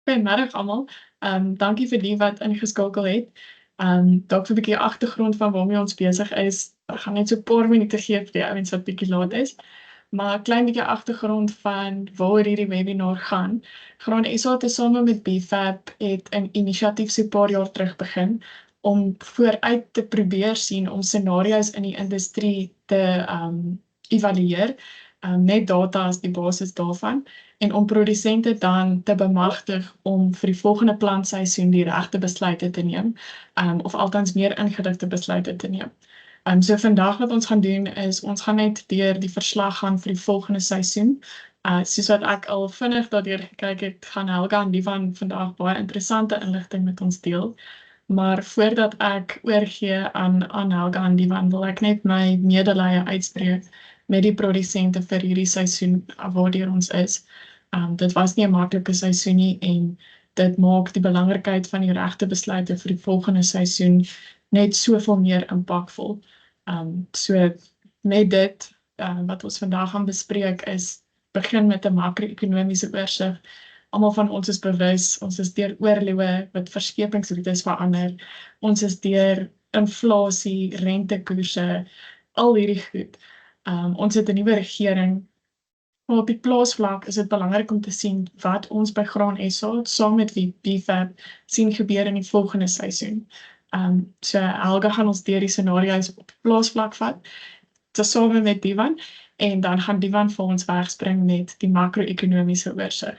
Goeiemiddag almal. Dankie vir die wat ingeskakel het. Dalk vir 'n bietjie agtergrond van waarmee ons besig is. Ek gaan net so 'n paar minute gee vir die ouens wat bietjie laat is. Maar 'n klein bietjie agtergrond van waaroor hierdie webinar gaan. Graan SA tesame met BFAP het 'n inisiatief so 'n paar jaar terug begin om vooruit te probeer sien om scenario's in die industrie te evalueer. Net data as die basis daarvan en om produsente dan te bemagtig om vir die volgende plantseisoen die regte besluite te neem, of althans meer ingeligte besluite te neem. So vandag wat ons gaan doen is ons gaan net deur die verslag gaan vir die volgende seisoen. Soos wat ek al vinnig daardeur gekyk het, gaan Helga en Divan vandag baie interessante inligting met ons deel. Maar voordat ek oorgee aan Helga en Divan, wil ek net my medelee uitspreek met die produsente vir hierdie seisoen waardeur ons is. Dit was nie 'n maklike seisoen nie en dit maak die belangrikheid van die regte besluite vir die volgende seisoen net soveel meer impakvol. So met dit wat ons vandag gaan bespreek is begin met 'n makro-ekonomiese oorsig. Almal van ons is bewus, ons is deur oorloë wat verskepingsroetes verander. Ons is deur inflasie, rentekoerse, al hierdie goed. Ons het 'n nuwe regering. Maar op die plaasvlak is dit belangrik om te sien wat ons by Graan SA saam met die BFAP sien gebeur in die volgende seisoen. So Helga gaan ons deur die scenario's op die plaasvlak vat, tesame met Divan, en dan gaan Divan vir ons wegspring met die makro-ekonomiese oorsig.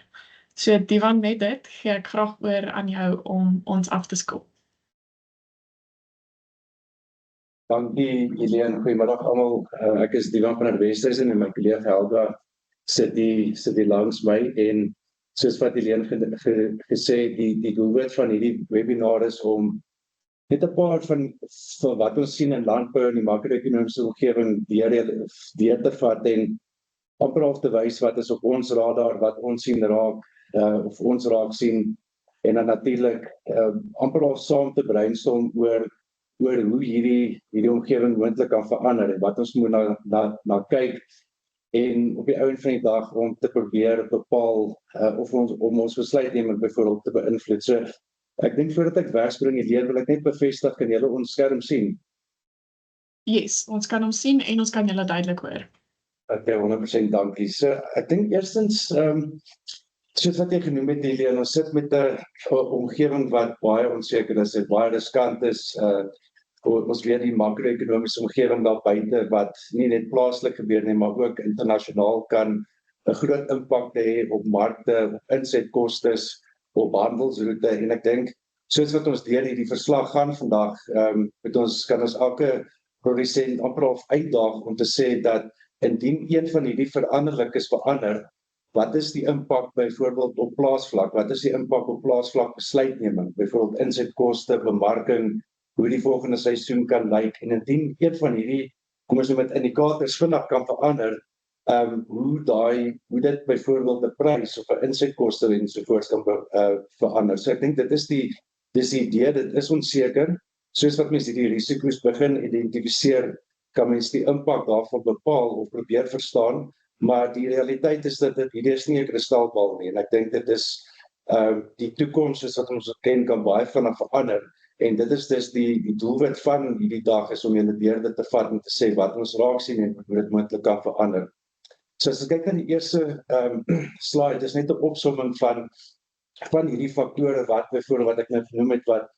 So Divan, met dit gee ek graag oor aan jou om ons af te skop. Dankie Helene, goeiemiddag almal. Ek is Divan van der Westhuizen en my kollega Helga sit die langs my en soos wat Helene gesê die doelwit van hierdie webinar is om net 'n paar van wat ons sien in landbou en die makro-ekonomiese omgewing deur te vat en amper half te wys wat is op ons radar, wat ons sien raak of ons raak sien en dan natuurlik amper half saam te brainstorm oor hoe hierdie omgewing moontlik kan verander en wat ons moet na kyk en op die einde van die dag om te probeer bepaal of om ons besluitneming byvoorbeeld te beïnvloed. So ek dink voordat ek wegspring Helene, wil ek net bevestig, kan julle ons skerm sien? Yes, ons kan hom sien en ons kan julle duidelik hoor. Okay, 100% dankie. So ek dink eerstens soos wat jy genoem het Helene, ons sit met 'n omgewing wat baie onseker is en baie riskant is. Ons weet die makro-ekonomiese omgewing daar buite wat nie net plaaslik gebeur nie, maar ook internasionaal kan 'n groot impak hê op markte, op insetkostes, op handelsroete en ek dink soos wat ons deur hierdie verslag gaan vandag, kan ons elke produsent amper half uitdaag om te sê dat indien een van hierdie veranderlikes verander, wat is die impak byvoorbeeld op plaasvlak? Wat is die impak op plaasvlak besluitneming? Byvoorbeeld insetkoste, bemarking, hoe die volgende seisoen kan lyk en indien een van hierdie, kom ons noem dit indikators vinnig kan verander, hoe dit byvoorbeeld 'n prys of 'n insetkoste ensovoorts kan verander. So ek dink dis die idee, dit is onseker. Soos wat mense hierdie risiko's begin identifiseer, kan mens die impak daarvan bepaal of probeer verstaan, maar die realiteit is dat hierdie is nie 'n kristalbal nie en ek dink dit is die toekoms soos wat ons ken kan baie vinnig verander. En dit is dus die doelwit van hierdie dag is om julle deur dit te vat en te sê wat ons raak sien en hoe dit moontlik kan verander. So as ek kyk aan die eerste slide, is net 'n opsomming van hierdie faktore wat byvoorbeeld wat ek nou genoem het wat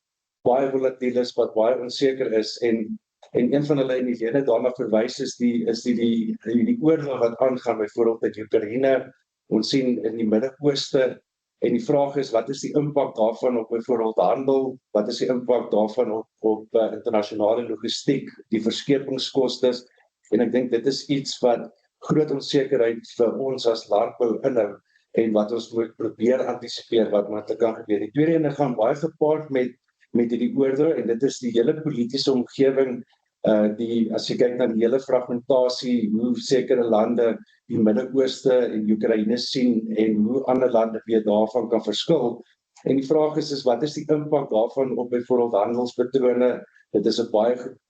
baie volatiel is, wat baie onseker is en een van hulle in die lede daarna verwys is die oorlog wat aangaan byvoorbeeld in Oekraïne, ons sien in die Midde-Ooste. En die vraag is, wat is die impak daarvan op byvoorbeeld handel? Wat is die impak daarvan op internasionale logistiek, die verskepingskostes? En ek dink dit is iets wat groot onsekerheid vir ons as landbou inhou en wat ons moet probeer antisipeer wat moontlik kan gebeur. Die tweede ene gaan baie gepaard met hierdie oorlog en dit is die hele politiese omgewing, as jy kyk na die hele fragmentasie, hoe sekere lande die Midde-Ooste en Oekraïne sien en hoe ander lande weer daarvan kan verskil. En die vraag is wat is die impak daarvan op byvoorbeeld handelspatrone? Dit is 'n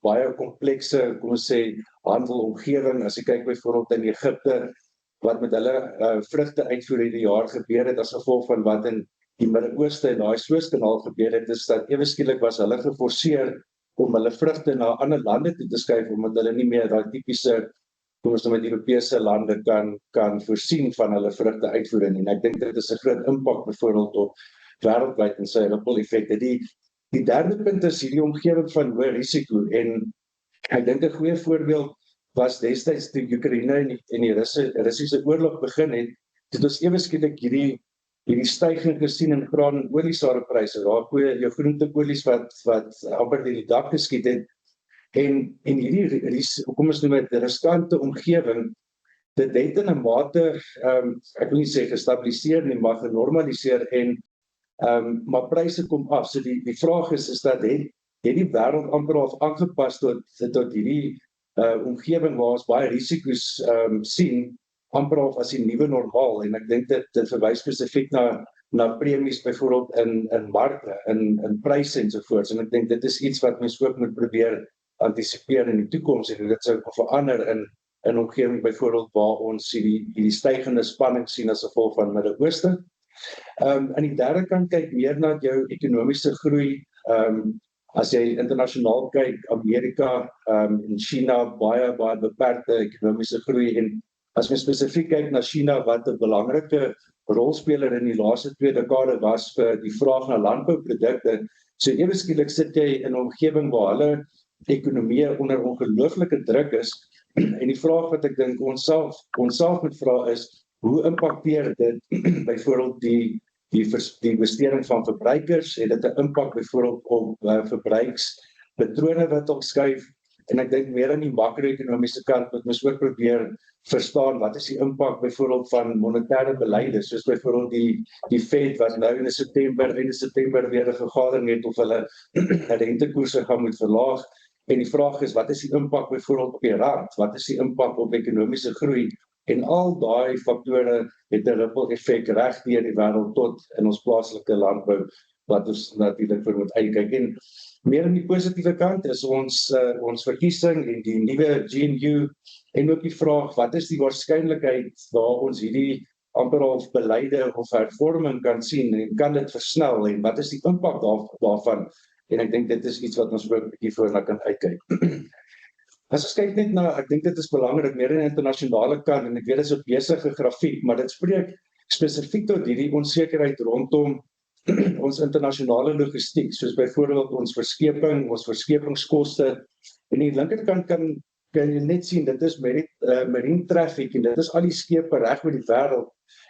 baie komplekse, kom ons sê, handelomgewing. As jy kyk byvoorbeeld in Egipte, wat met hulle vrugte uitvoer hierdie jaar gebeur het as gevolg van wat in die Midde-Ooste en daai Suezkanaal gebeur het, is dat ewe skielik was hulle geforseer om hulle vrugte na ander lande toe te skuif, omdat hulle nie meer daai tipiese, kom ons met Europese lande kan voorsien van hulle vrugte uitvoer nie. En ek dink dit is 'n groot impak byvoorbeeld op wêreldwyd en sy ripple effekte. Die derde punt is hierdie omgewing van hoë risiko, en ek dink 'n goeie voorbeeld was destyds toe Oekraïne en die Russiese oorlog begin het ons ewe skielik hierdie stygings gesien in graan en oliesaaropryse, waar jou groenteolies wat amper die dak geskiet het, en hierdie, kom ons noem dit, riskante omgewing, dit het in 'n mate, ek wil nie sê gestabiliseer nie, maar genormaliseer, en maar pryse kom af. So die vraag is dat het die wêreld amper al aangepas tot hierdie omgewing waar ons baie risiko's sien, amper al as die nuwe normaal, en ek dink dit verwys spesifiek na premies byvoorbeeld in markte, in pryse en so voort. En ek dink dit is iets wat mens ook moet probeer antisipeer in die toekoms, en dit sou verander in 'n omgewing byvoorbeeld waar ons hierdie stygende spanning sien as gevolg van Midde-Ooste. Aan die derde kant kyk meer na jou ekonomiese groei. As jy internasionaal kyk, Amerika en China baie beperkte ekonomiese groei, en as mens spesifiek kyk na China, wat 'n belangrike rolspeler in die laaste 2 dekade was vir die vraag na landbouprodukte, so ewe skielik sit jy in 'n omgewing waar hulle ekonomie onder ongelooflike druk is, en die vraag wat ek dink ons self moet vra is, hoe impakteer dit byvoorbeeld die besteding van verbruikers? Het dit 'n impak byvoorbeeld op verbruikspatrone wat opskuif? En ek dink meer aan die makro-ekonomiese kant, wat ons ook probeer verstaan, wat is die impak byvoorbeeld van monetêre beleide, soos byvoorbeeld die Fed wat nou in September weer 'n vergadering het of hulle rentekoerse gaan moet verlaag. En die vraag is, wat is die impak byvoorbeeld op die rand? Wat is die impak op ekonomiese groei? En al daai faktore het 'n ripple effek reg deur die wêreld tot in ons plaaslike landbou, wat ons natuurlik vir moet uitkyk. En meer aan die positiewe kant is ons verkiesing en die nuwe GNU, en ook die vraag, wat is die waarskynlikheid waar ons hierdie amper al beleide of hervorming kan sien, en kan dit versnel, en wat is die impak daarvan? En ek dink dit is iets wat ons ook 'n bietjie voorna kan uitkyk. As ons kyk net na, ek dink dit is belangrik, meer in die internasionale kant, en ek weet dit is 'n besige grafiek, maar dit spreek spesifiek tot hierdie onsekerheid rondom ons internasionale logistiek, soos byvoorbeeld ons verskeping, ons verskepingskoste. En die linkerkant kan jy net sien, dit is marine traffic, en dit is al die skepe reg oor die wêreld.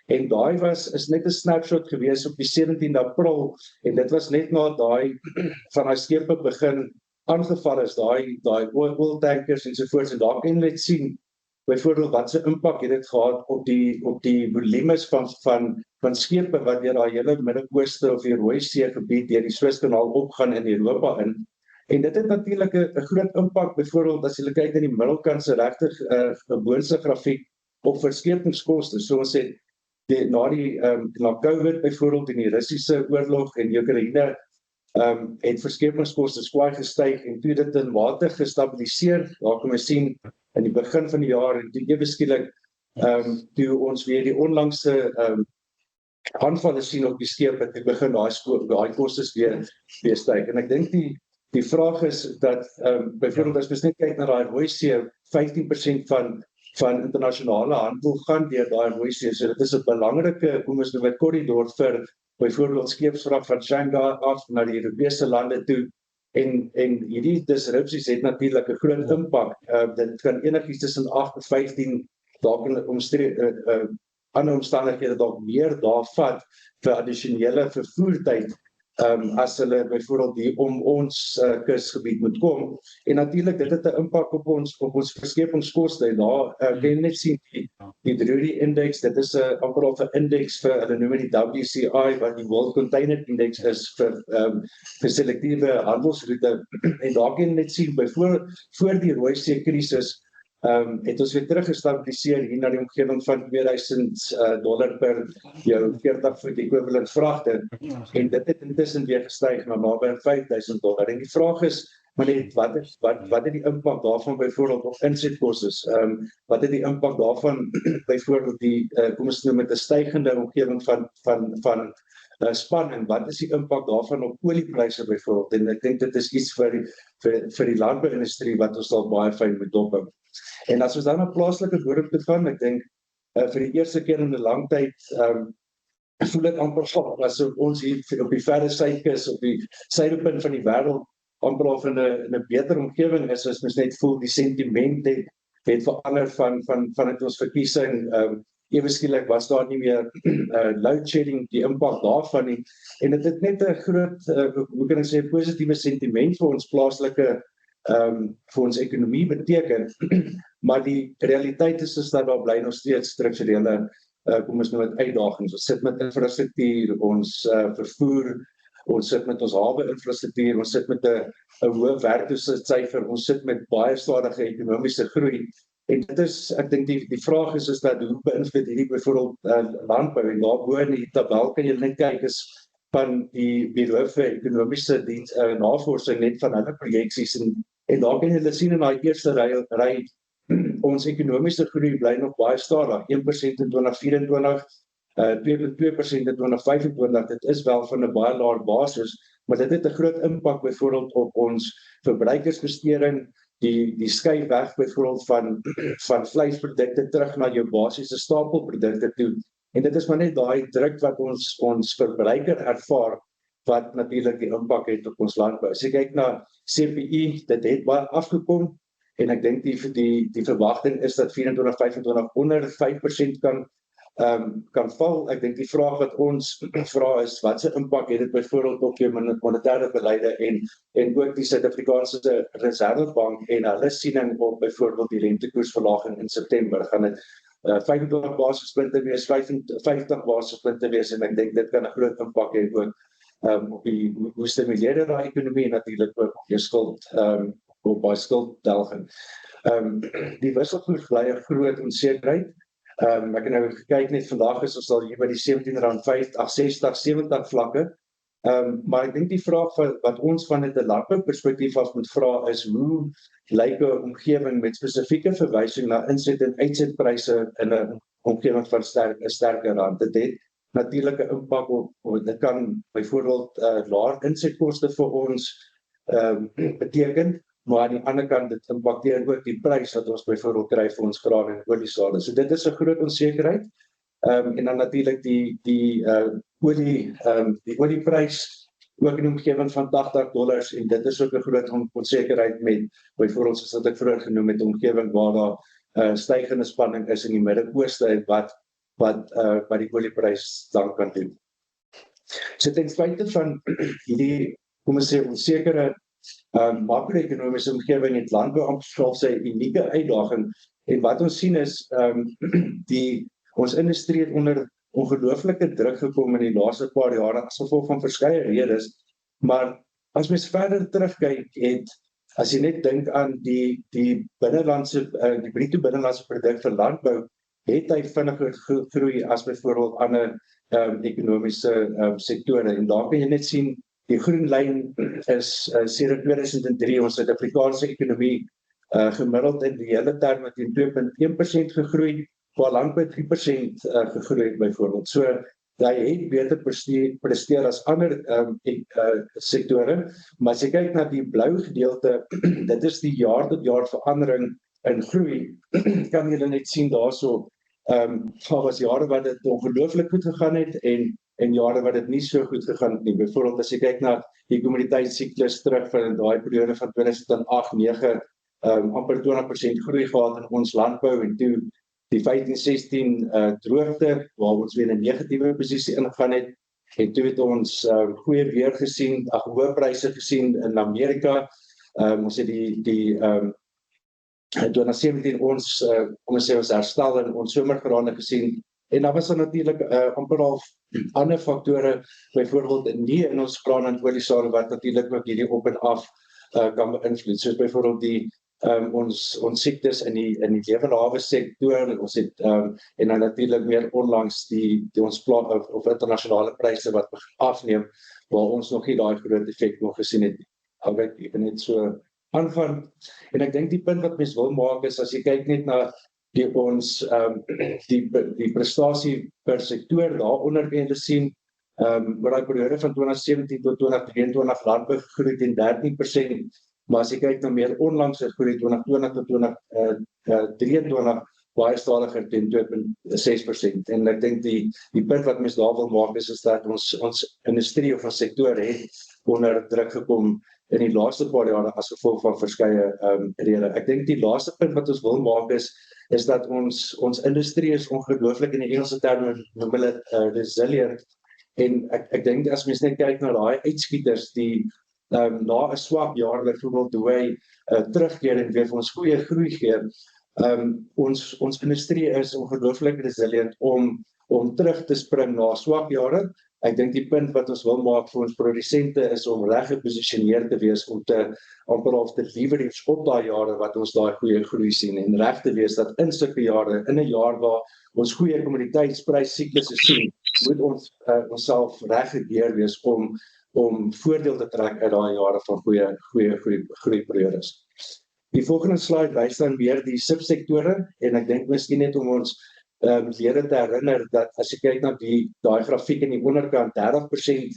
En daai is net 'n snapshot gewees op die 17de April, en dit was net na van daai skepe begin aangeval is, daai oil tankers en so voort. En daar kan jy net sien, byvoorbeeld, wat se impak het dit gehad op die volumes van skepe wat deur daai hele Midde-Ooste of die Rooi See gebied deur die Suezkanaal opgaan in Europa in. En dit het natuurlik 'n groot impak, byvoorbeeld as jy kyk na die middelkant se regte boonste grafiek op verskepingskoste. So ons het na COVID byvoorbeeld en die Russiese oorlog en Oekraïne het verskepingskoste skwaai gestyg, en toe dit in mate gestabiliseer. Daar kan ons sien in die begin van die jaar, en toe ewe skielik toe ons weer die onlangse aanvalle sien op die skepe, toe begin daai kostes weer styg. En ek dink die vraag is dat byvoorbeeld as ons net kyk na daai Rooi See, 15% van internasionale handel gaan deur daai Rooi See. So dit is 'n belangrike, kom ons noem dit, korridor vir byvoorbeeld skeepsvrag van Shanghai af na die Europese lande toe. En hierdie disrupsies het natuurlik 'n groot impak. Dit kan enigiets tussen 8 en 15, dalk in ander omstandighede dalk meer daar vat vir addisionele vervoertyd, as hulle byvoorbeeld hier om ons kusgebied moet kom. En natuurlik dit het 'n impak op ons verskepingskoste, en daar kan jy net sien die Drewry Index. Dit is amper al 'n indeks vir, hulle noem dit die WCI, wat die World Container Index is vir selektiewe handelsroete. En daar kan jy net sien, voor die Rooi See krisis het ons weer teruggestabiliseer hier na die omgewing van $2000 per jou 40 voet equivalent vragte, en dit het intussen weer gestyg na naby $5000. En die vraag is, maar net wat het die impak daarvan byvoorbeeld op insetkostes? Wat het die impak daarvan byvoorbeeld kom ons noem met 'n stygende omgewing van spanning, wat is die impak daarvan op oliepryse byvoorbeeld? En ek dink dit is iets vir die landbouindustrie wat ons dalk baie fyn moet dophou. En as ons dan na plaaslike bodem toe gaan, ek dink vir die eerste keer in 'n lang tyd voel dit amper asof ons hier op die verre suidkus, op die suidepunt van die wêreld amper al in 'n beter omgewing is, as mens net voel die sentiment het verander van ons verkiesing. Ewe skielik was daar nie meer load shedding, die impak daarvan nie. En dit het net 'n groot, hoe kan ek sê, positiewe sentiment vir ons plaaslike vir ons ekonomie beteken, maar die realiteit is dat daar bly nog steeds strukturele kom ons noem dit uitdagings. Ons sit met infrastruktuur, ons vervoer, ons sit met ons hawe-infrastruktuur, ons sit met 'n hoë werkloosheidssyfer, ons sit met baie stadige ekonomiese groei. En dit is, ek dink die vraag is dat hoe beïnvloed hierdie byvoorbeeld landbou, en daarbo in die tabel kan jy net kyk is van die Bureau vir Ekonomiese Navorsing net van hulle projeksies, en daar kan jy sien in daai eerste ry ons ekonomiese groei bly nog baie stadig, 1% in 2024, 2.2% in 2025, dit is wel van 'n baie laer basis, maar dit het 'n groot impak byvoorbeeld op ons verbruikersbesteding, die skuif weg byvoorbeeld van vleisprodukte terug na jou basiese stapelprodukte toe. En dit is maar net daai druk wat ons verbruiker ervaar, wat natuurlik die impak het op ons landbou. As jy kyk na CPI, dit het baie afgekom, en ek dink die verwagting is dat 24-25 onder 5% kan val. Ek dink die vraag wat ons vra is, wat se impak het dit byvoorbeeld op jou monetêre beleide en ook die Suid-Afrikaanse Reservebank en hulle siening op byvoorbeeld die rentekoersverlaging in September? Gaan dit 25 basispunte wees, 50 basispunte wees, en ek dink dit kan 'n groot impak hê ook op hoe stimuleer daai ekonomie en natuurlik ook op jou skuld, op baie skulddelging. Die wisselkoers bly 'n groot onsekerheid. Ek het nou gekyk net vandag is ons al hier by die R17.50, 60, 70 vlakke. Maar ek dink die vraag wat ons van 'n landbouperspektief af moet vra is, hoe lyk 'n omgewing met spesifieke verwysing na inset- en uitsetpryse in 'n omgewing van 'n sterker rand? Dit het natuurlik 'n impak op, dit kan byvoorbeeld laer insetkoste vir ons beteken, maar aan die ander kant dit impakteer ook die prys wat ons byvoorbeeld kry vir ons graan en oliesade. So dit is 'n groot onsekerheid. En dan natuurlik die olieprys ook in 'n omgewing van $80, en dit is ook 'n groot onsekerheid met byvoorbeeld soos wat ek vroeër genoem het, 'n omgewing waar daar stygende spanning is in die Midde-Ooste wat die olieprys dan kan doen. So ten spyte van hierdie, kom ons sê, onsekere makro-ekonomiese omgewing het landbou amper sy unieke uitdaging, en wat ons sien is ons industrie het onder ongelooflike druk gekom in die laaste paar jare as gevolg van verskeie redes, maar as mens verder terugkyk, as jy net dink aan die bruto binnelandse produk vir landbou, het hy vinniger groei as byvoorbeeld ander ekonomiese sektore, en daar kan jy net sien, die groen lyn is sedert 2003 ons Suid-Afrikaanse ekonomie gemiddeld in die hele terme teen 2.1% gegroei, waar landbou 3% gegroei het byvoorbeeld. So hy het beter presteer as ander sektore, maar as jy kyk na die blou gedeelte, dit is die jaar tot jaar verandering in groei, kan jy net sien daarso, daar was jare wat dit ongelooflik goed gegaan het, en jare wat dit nie so goed gegaan het nie. Byvoorbeeld as jy kyk na die kommoditeitssiklus terug van daai periode van 2008-9, amper 20% groei gehad in ons landbou, en toe die 15-16 droogte, waar ons weer 'n negatiewe posisie ingegaan het, en toe het ons goeie weer gesien, hoë pryse gesien in Amerika. Ons het die 2017 ons herstel in ons somergrane gesien, en daar was natuurlik amper al ander faktore, byvoorbeeld nie in ons graan en oliesade wat natuurlik ook hierdie op en af kan beïnvloed, soos byvoorbeeld ons siektes in die lewende hawe sektor, ons het en dan natuurlik meer onlangs ons of internasionale pryse wat afneem, waar ons nog nie daai groot effek nog gesien het. Ek kan net so aangaan. En ek dink die punt wat mens wil maak is, as jy kyk net na die prestasie per sektor, daaronder kan jy sien, oor die periode van 2017 tot 2023 landbou gegroei teen 13%, maar as jy kyk na meer onlangse groei 2020 tot 2023 baie stadiger teen 2,6%. En ek dink die punt wat mens daar wil maak is dat ons industrie of ons sektor het onder druk gekom in die laaste paar jare as gevolg van verskeie redes. Ek dink die laaste punt wat ons wil maak is dat ons industrie is ongelooflik, in die Engelse terme noem hulle resilient. En ek dink as mens net kyk na daai uitskieters die na 'n swak jaar byvoorbeeld hoe hy terugkeer en weer vir ons goeie groei gee. Ons industrie is ongelooflik resilient om terug te spring na swak jare. Ek dink die punt wat ons wil maak vir ons produsente is om reg geposisioneer te wees om te amper half te leverage op daai jare wat ons daai goeie groei sien en reg te wees dat in sulke jare, in 'n jaar waar ons goeie kommoditeitspryssiklusse sien, moet ons onsself reg gekeer wees om voordeel te trek uit daai jare van goeie groeiperiodes. Die volgende slide wys dan weer die subsektore en ek dink miskien net om ons lede te herinner dat as jy kyk na daai grafiek in die onderkant, 30%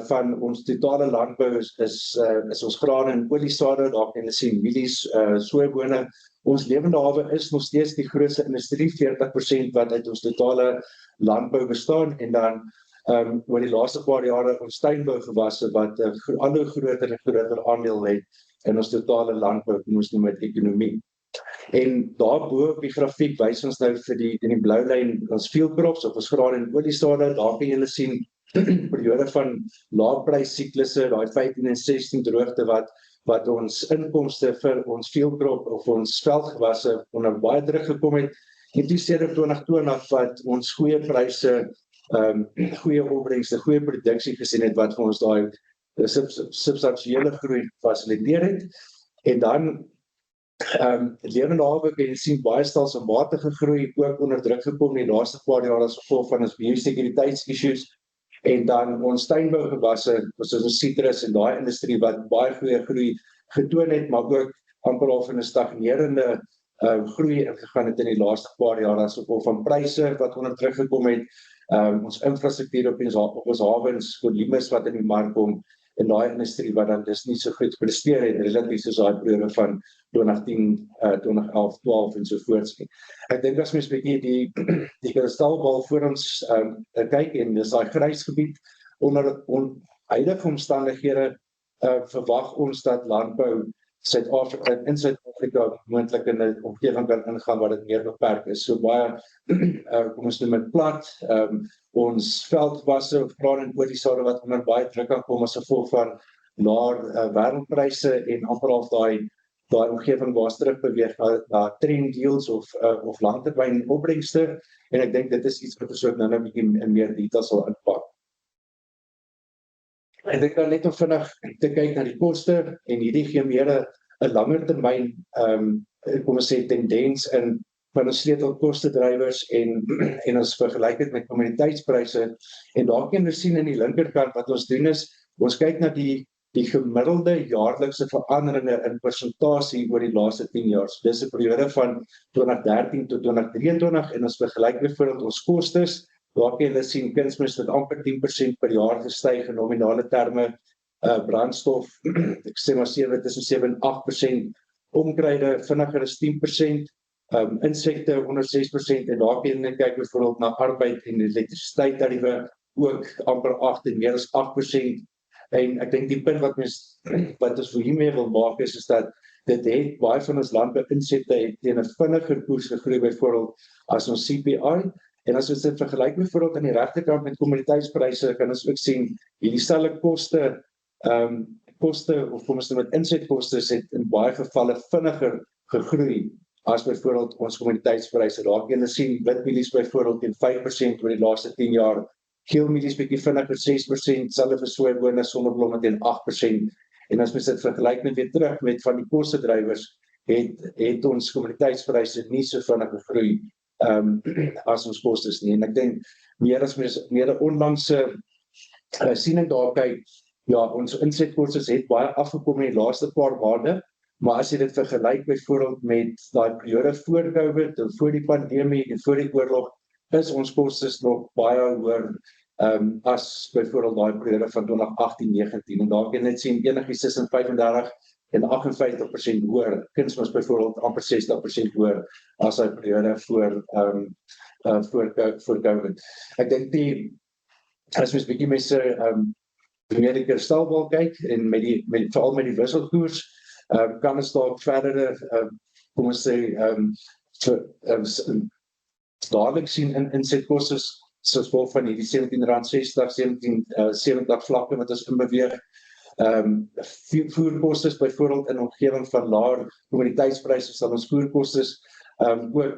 van ons totale landbou is ons grane en oliesade, daar kan jy sien mielies, soebone. Ons lewende hawe is nog steeds die grootste industrie, 40% wat uit ons totale landbou bestaan en dan oor die laaste paar jare ons tuinbougewasse wat al hoe groter en groter aandeel het in ons totale landbou, ons noem dit ekonomie. En daarbo op die grafiek wys ons nou in die blou lyn ons field crops of ons graan en oliesade, daar kan julle sien periode van laagprysiklusse, daai 15 en 16 droogte wat ons inkomste vir ons field crop of ons veldgewasse onder baie druk gekom het. En toe sedert 2020 wat ons goeie pryse, goeie opbrengste, goeie produksie gesien het wat vir ons daai substansiële groei fasiliteer het. En dan lewende hawe kan jy sien baie stelselmatige groei ook onder druk gekom in die laaste paar jare as gevolg van ons biosekuriteitsissues en dan ons tuinbougewasse soos ons sitrus en daai industrie wat baie goeie groei getoon het, maar ook amper al in 'n stagnerende groei ingegaan het in die laaste paar jare as gevolg van pryse wat onder druk gekom het, ons infrastruktuur op ons hawens, volumes wat in die mark kom en daai industrie wat dan dis nie so goed presteer het relatief soos daai periode van 2010, 2011, 12 en so voorts nie. Ek dink as mens bietjie die kristalbal voor ons kyk en dis daai grys gebied onder huidige omstandighede verwag ons dat landbou in Suid-Afrika moontlik in 'n omgewing kan ingaan waar dit meer beperk is. So baie kom ons noem dit plat, ons veldwasse of graan en oliesade wat onder baie druk kan kom as gevolg van laer wêreldpryse en amper al daai omgewing waar terug beweeg na trend deals of langtermyn opbrengste en ek dink dit is iets wat ons ook nou 'n bietjie in meer detail sal inpak. Ek dink dan net om vinnig te kyk na die koste en hierdie gee meer 'n langer termyn kom ons sê tendens in van ons sleutelkostedrywers en ons vergelyk dit met kommoditeitspryse en daar kan jy sien in die linkerkant wat ons doen is ons kyk na die gemiddelde jaarlikse veranderinge in persentasie oor die laaste 10 jaar. So dis 'n periode van 2013 tot 2023 en ons vergelyk byvoorbeeld ons kostes. Daar kan jy sien kunsmis het amper 10% per jaar gestyg in nominale terme, brandstof, ek sê maar tussen 7 en 8%, onkruide vinniger is 10%, insekte onder 6% en daar kan jy kyk byvoorbeeld na arbeid en elektrisiteit tariewe ook amper 8 en meer as 8%. En ek dink die punt wat ons hiermee wil maak is dat dit het baie van ons landbou insette het teen 'n vinniger koers gegroei byvoorbeeld as ons CPI. En as ons dit vergelyk byvoorbeeld aan die regterkant met kommoditeitspryse, kan ons ook sien hierdie selfde koste of kom ons noem dit insetkoste het in baie gevalle vinniger gegroei as byvoorbeeld ons kommoditeitspryse. Daar kan jy sien witmielies byvoorbeeld teen 5% oor die laaste 10 jaar, geelmielies bietjie vinniger 6%, selfs vir soebone, sonneblomme teen 8%. En as mens dit vergelyk net weer terug met van die kostedrywers, het ons kommoditeitspryse nie so vinnig gegroei as ons kostes nie. En ek dink meer 'n onlangse siening daar kyk, ja, ons insetkostes het baie afgekom in die laaste paar maande Maar as jy dit vergelyk byvoorbeeld met daai periode voor COVID en voor die pandemie en voor die oorlog, is ons kostes nog baie hoër as byvoorbeeld daai periode van 2018-19 en daar kan jy net sien enigiets tussen 35 en 58% hoër. Kunsmis byvoorbeeld amper 60% hoër as daai periode voor COVID. Ek dink as mens bietjie mense meer die kristalbal kyk en veral met die wisselkoers, kan ons dalk verdere kom ons sê dadelik sien in insetkoste soos gevolg van hierdie R17.60, 17.70 vlakke wat ons inbeweeg. Voerkostes byvoorbeeld in omgewing van laer kommoditeitspryse sal ons voerkostes ook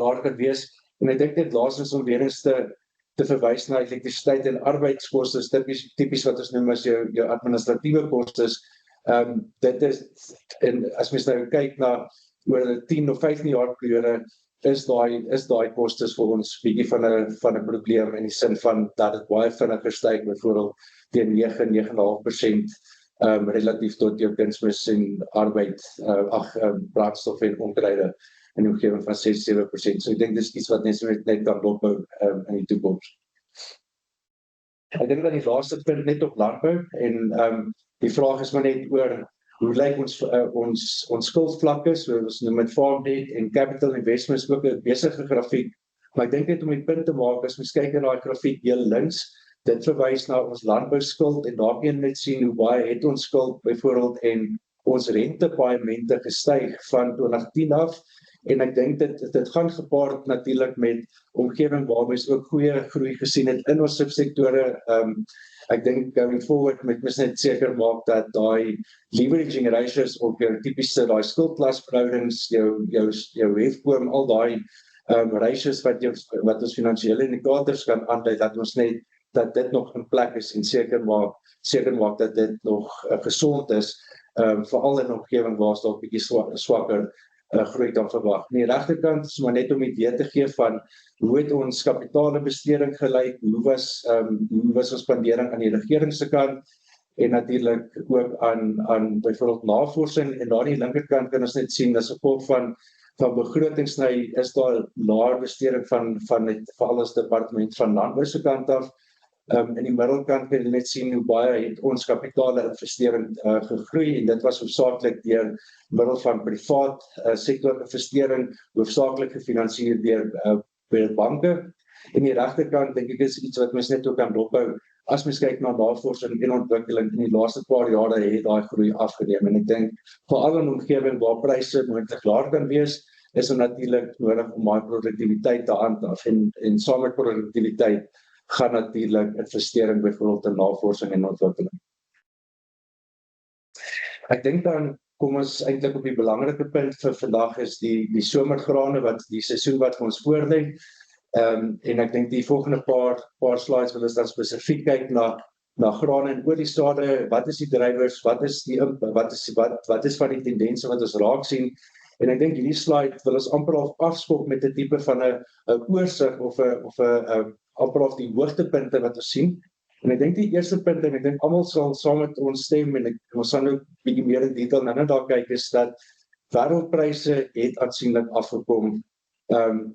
laer kan wees. En ek dink net laastens om weer eens te verwys na elektrisiteit en arbeidskostes, tipies wat ons noem as jou administratiewe kostes. Dit is, en as mens nou kyk na oor 10 of 15 jaar periode, is daai kostes vir ons bietjie van 'n probleem in die sin van dat dit baie vinniger styg, byvoorbeeld teen 9,5% relatief tot jou kunsmis en arbeid, brandstof en onkruide in die omgewing van 6-7%. So ek dink dis iets wat net kan dophou in die toekoms. Ek dink dat die laaste punt net op landbou en die vraag is maar net oor hoe lyk ons skuldvlakke, so ons noem dit farm debt en capital investments, ook 'n besige grafiek, maar ek dink net om die punt te maak, as mens kyk na daai grafiek heel links, dit verwys na ons landbouskuld en daar kan jy net sien hoe baie het ons skuld byvoorbeeld en ons rentepaaiemente gestyg van 2010 af, en ek dink dit gaan gepaard natuurlik met omgewing waar mens ook goeie groei gesien het in ons subsektore. Ek dink going forward met mens net seker maak dat daai leveraging ratios op jou tipiese daai skuldlasverhoudings, jou hefboom, al daai ratios wat ons finansiële indikators kan aandui, dat ons net dat dit nog in plek is en seker maak dat dit nog gesond is, veral in 'n omgewing waar ons dalk bietjie swakker groei kan verwag. Aan die regterkant is maar net om idee te gee van hoe het ons kapitaalbesteding gelyk, hoe was ons spandering aan die regering se kant en natuurlik ook aan byvoorbeeld navorsing, en daar aan die linkerkant kan ons net sien as gevolg van begrotingsny is daar laer besteding van veral as departement van landbou se kant af. In die middelkant kan jy net sien hoe baie het ons kapitaalinvestering gegroei, en dit was hoofsaaklik deur middel van privaat sektor investering, hoofsaaklik gefinansier deur banke. En die regterkant dink ek is iets wat mens net ook kan dophou. As mens kyk na navorsing en ontwikkeling in die laaste paar jare het daai groei afgeneem, en ek dink veral in 'n omgewing waar pryse moontlik laer kan wees, is dit natuurlik nodig om daai produktiwiteit te handhaaf, en saam met produktiwiteit gaan natuurlik investering byvoorbeeld in navorsing en ontwikkeling. Ek dink dan kom ons eintlik op die belangrike punt vir vandag is die somergrane, wat die seisoen wat vir ons voorlê. En ek dink die volgende paar slides wil ons dan spesifiek kyk na grane en oliesade. Wat is die drywers? Wat is van die tendense wat ons raak sien? En ek dink hierdie slide wil ons amper afskop met 'n tipe van 'n oorsig of 'n amper of die hoogtepunte wat ons sien. En ek dink die eerste punt, en ek dink almal sal saam met ons stem, en ons sal nou bietjie meer in detail nou daar kyk, is dat wêreldpryse het aansienlik afgekom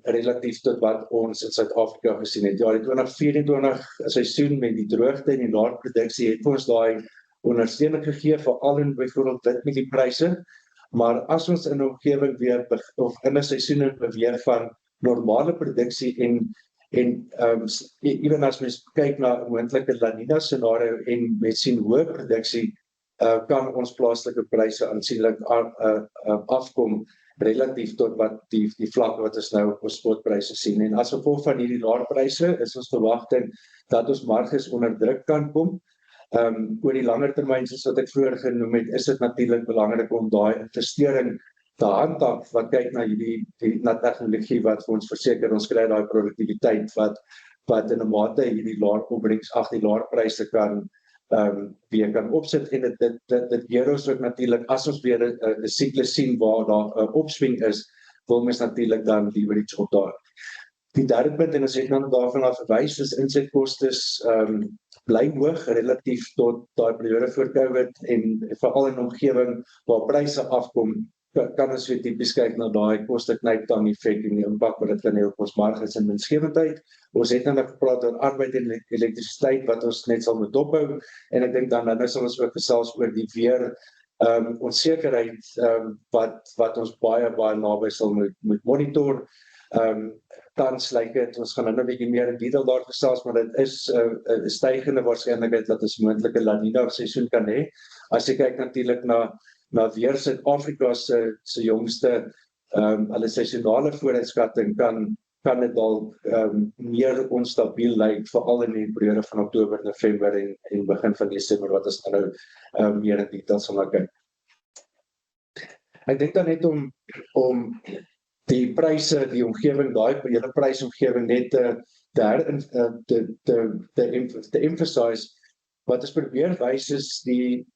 relatief tot wat ons in Suid-Afrika gesien het. Ja, die 2024 seisoen met die droogte en die laer produksie het vir ons daai ondersteuning gegee, veral in byvoorbeeld witmieliepryse. Maar as ons in 'n omgewing weer of in 'n seisoen beweeg van normale produksie en ewen as mens kyk na 'n moontlike La Nina scenario en mens sien hoë produksie, kan ons plaaslike pryse aansienlik afkom relatief tot wat die vlakke wat ons nou op ons spotpryse sien. En as gevolg van hierdie laer pryse is ons verwagting dat ons marges onder druk kan kom. Oor die langer termyn, soos wat ek vroeër genoem het, is dit natuurlik belangrik om daai investering te handhaaf wat kyk na na tegnologie wat vir ons verseker ons kry daai produktiwiteit wat in 'n mate hierdie laer opbrengs die laer pryse kan weer kan opsit, en dit gee ons ook natuurlik as ons weer 'n siklus sien waar daar 'n opswing is, wil mens natuurlik dan leverage op daai. Die derde punt, en as ek nou daarvan af verwys, is insetkostes bly hoog relatief tot daai periode voor COVID en veral in 'n omgewing waar pryse afkom, kan ons weer tipies kyk na daai koste-knyptang effek en die impak wat dit kan hê op ons marges en winsgewendheid. Ons het nou gepraat oor arbeid en elektrisiteit wat ons net sal moet dophou en ek dink dan sal ons ook gesels oor die weer onsekerheid wat ons baie naby sal moet monitor. Tans lyk dit, ons gaan nou 'n bietjie meer in detail daar gesels, maar dit is 'n stygende waarskynlikheid dat ons moontlike La Nina seisoen kan hê. As jy kyk natuurlik na weer Suid-Afrika se jongste hulle seisonale vooruitskatting kan dit dalk meer onstabiel lyk, veral in die periode van Oktober, November en begin van Desember wat ons nou meer in detail sal na kyk. Ek dink dan net om die pryse, die omgewing, daai hele prysomgewing net te emphasize, wat ons probeer wys is die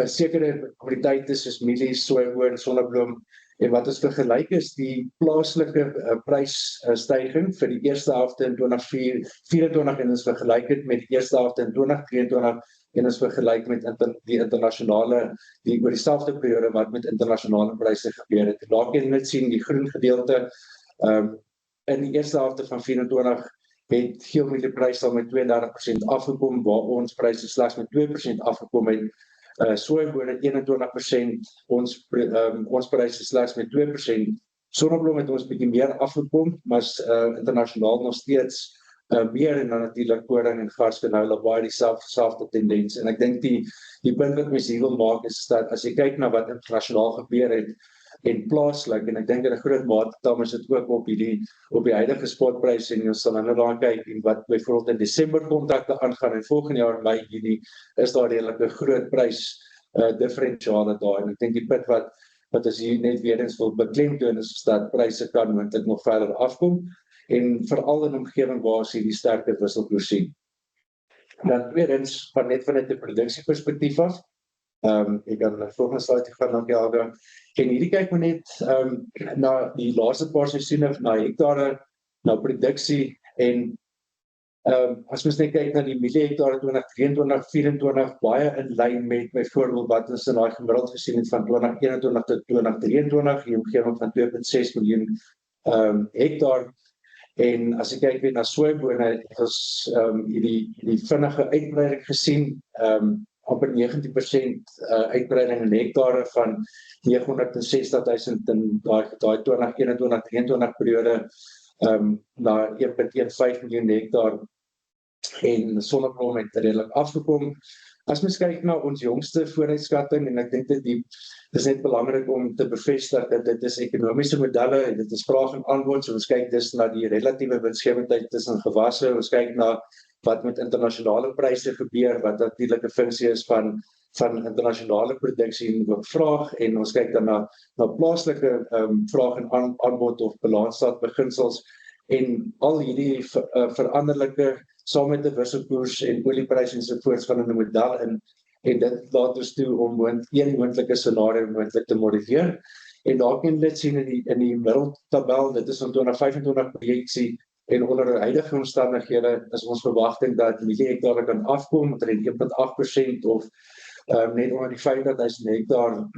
sekere kwaliteite soos mielies, sojaboon, sonnebloem, en wat ons vergelyk is die plaaslike prysstyging vir die eerste helfte in 2024 en ons vergelyk dit met die eerste helfte in 2023 en ons vergelyk met die internasionale, oor dieselfde periode wat met internasionale pryse gebeur het. Daar kan jy net sien die groen gedeelte in die eerste helfte van 24 het geelmieliepryse al met 32% afgekom, waar ons pryse slegs met 2% afgekom het. Sojabone 21%, ons pryse slegs met 2%. Sonneblom het ons bietjie meer afgekom, maar internasionaal nog steeds meer en dan natuurlik koring en garscanola baie dieselfde tendens. En ek dink die punt wat mens hier wil maak is dat as jy kyk na wat internasionaal gebeur het en plaaslik, en ek dink in 'n groot mate dan is dit ook op die huidige spotpryse en ons sal nou daar kyk en wat byvoorbeeld in Desember kontrakte aangaan en volgende jaar in Mei, Junie is daar redelik 'n groot prys differentiale daar. En ek dink die punt wat as hier net weer eens wil beklemtoon is dat pryse kan moontlik nog verder afkom en veral in 'n omgewing waar ons hierdie sterker wisselkoers sien. Dan tweedens van net 'n produksieperspektief af. Ek kan na volgende slide gaan, dankie Alga. En hierdie kyk maar net na die laaste paar seisoene, na hektare, na produksie en as mens net kyk na die mieliehektare 2023-2024 baie in lyn met byvoorbeeld wat ons in daai gemiddeld gesien het van 2021 tot 2023, die omgewing van 2.6 miljoen hektaar. En as jy kyk weer na sojabone, het ons die vinnige uitbreiding gesien, amper 19% uitbreiding in hektare van 960.000 in daai 2021-2023 periode na 1.15 miljoen hektaar en sonneblom het redelik afgekom. As mens kyk na ons jongste vooruitskatting en ek dink dit is net belangrik om te bevestig dat dit is ekonomiese modelle en dit is vraag en aanbod, so ons kyk dus na die relatiewe winsgewendheid tussen gewasse, ons kyk na wat met internasionale pryse gebeur, wat natuurlik 'n funksie is van internasionale produksie en ook vraag, en ons kyk dan na plaaslike vraag en aanbod of balansstaat beginsels en al hierdie veranderlike saam met die wisselkoers en oliepryse en sovoorts van 'n model en dit laat ons toe om een moontlike scenario moontlik te modelleer. En daar kan jy dit sien in die middeltabel, dit is van 2025 projeksie. En onder huidige omstandighede is ons verwagting dat mieliehektare kan afkom met 1.8% of net onder die 50.000 hektaar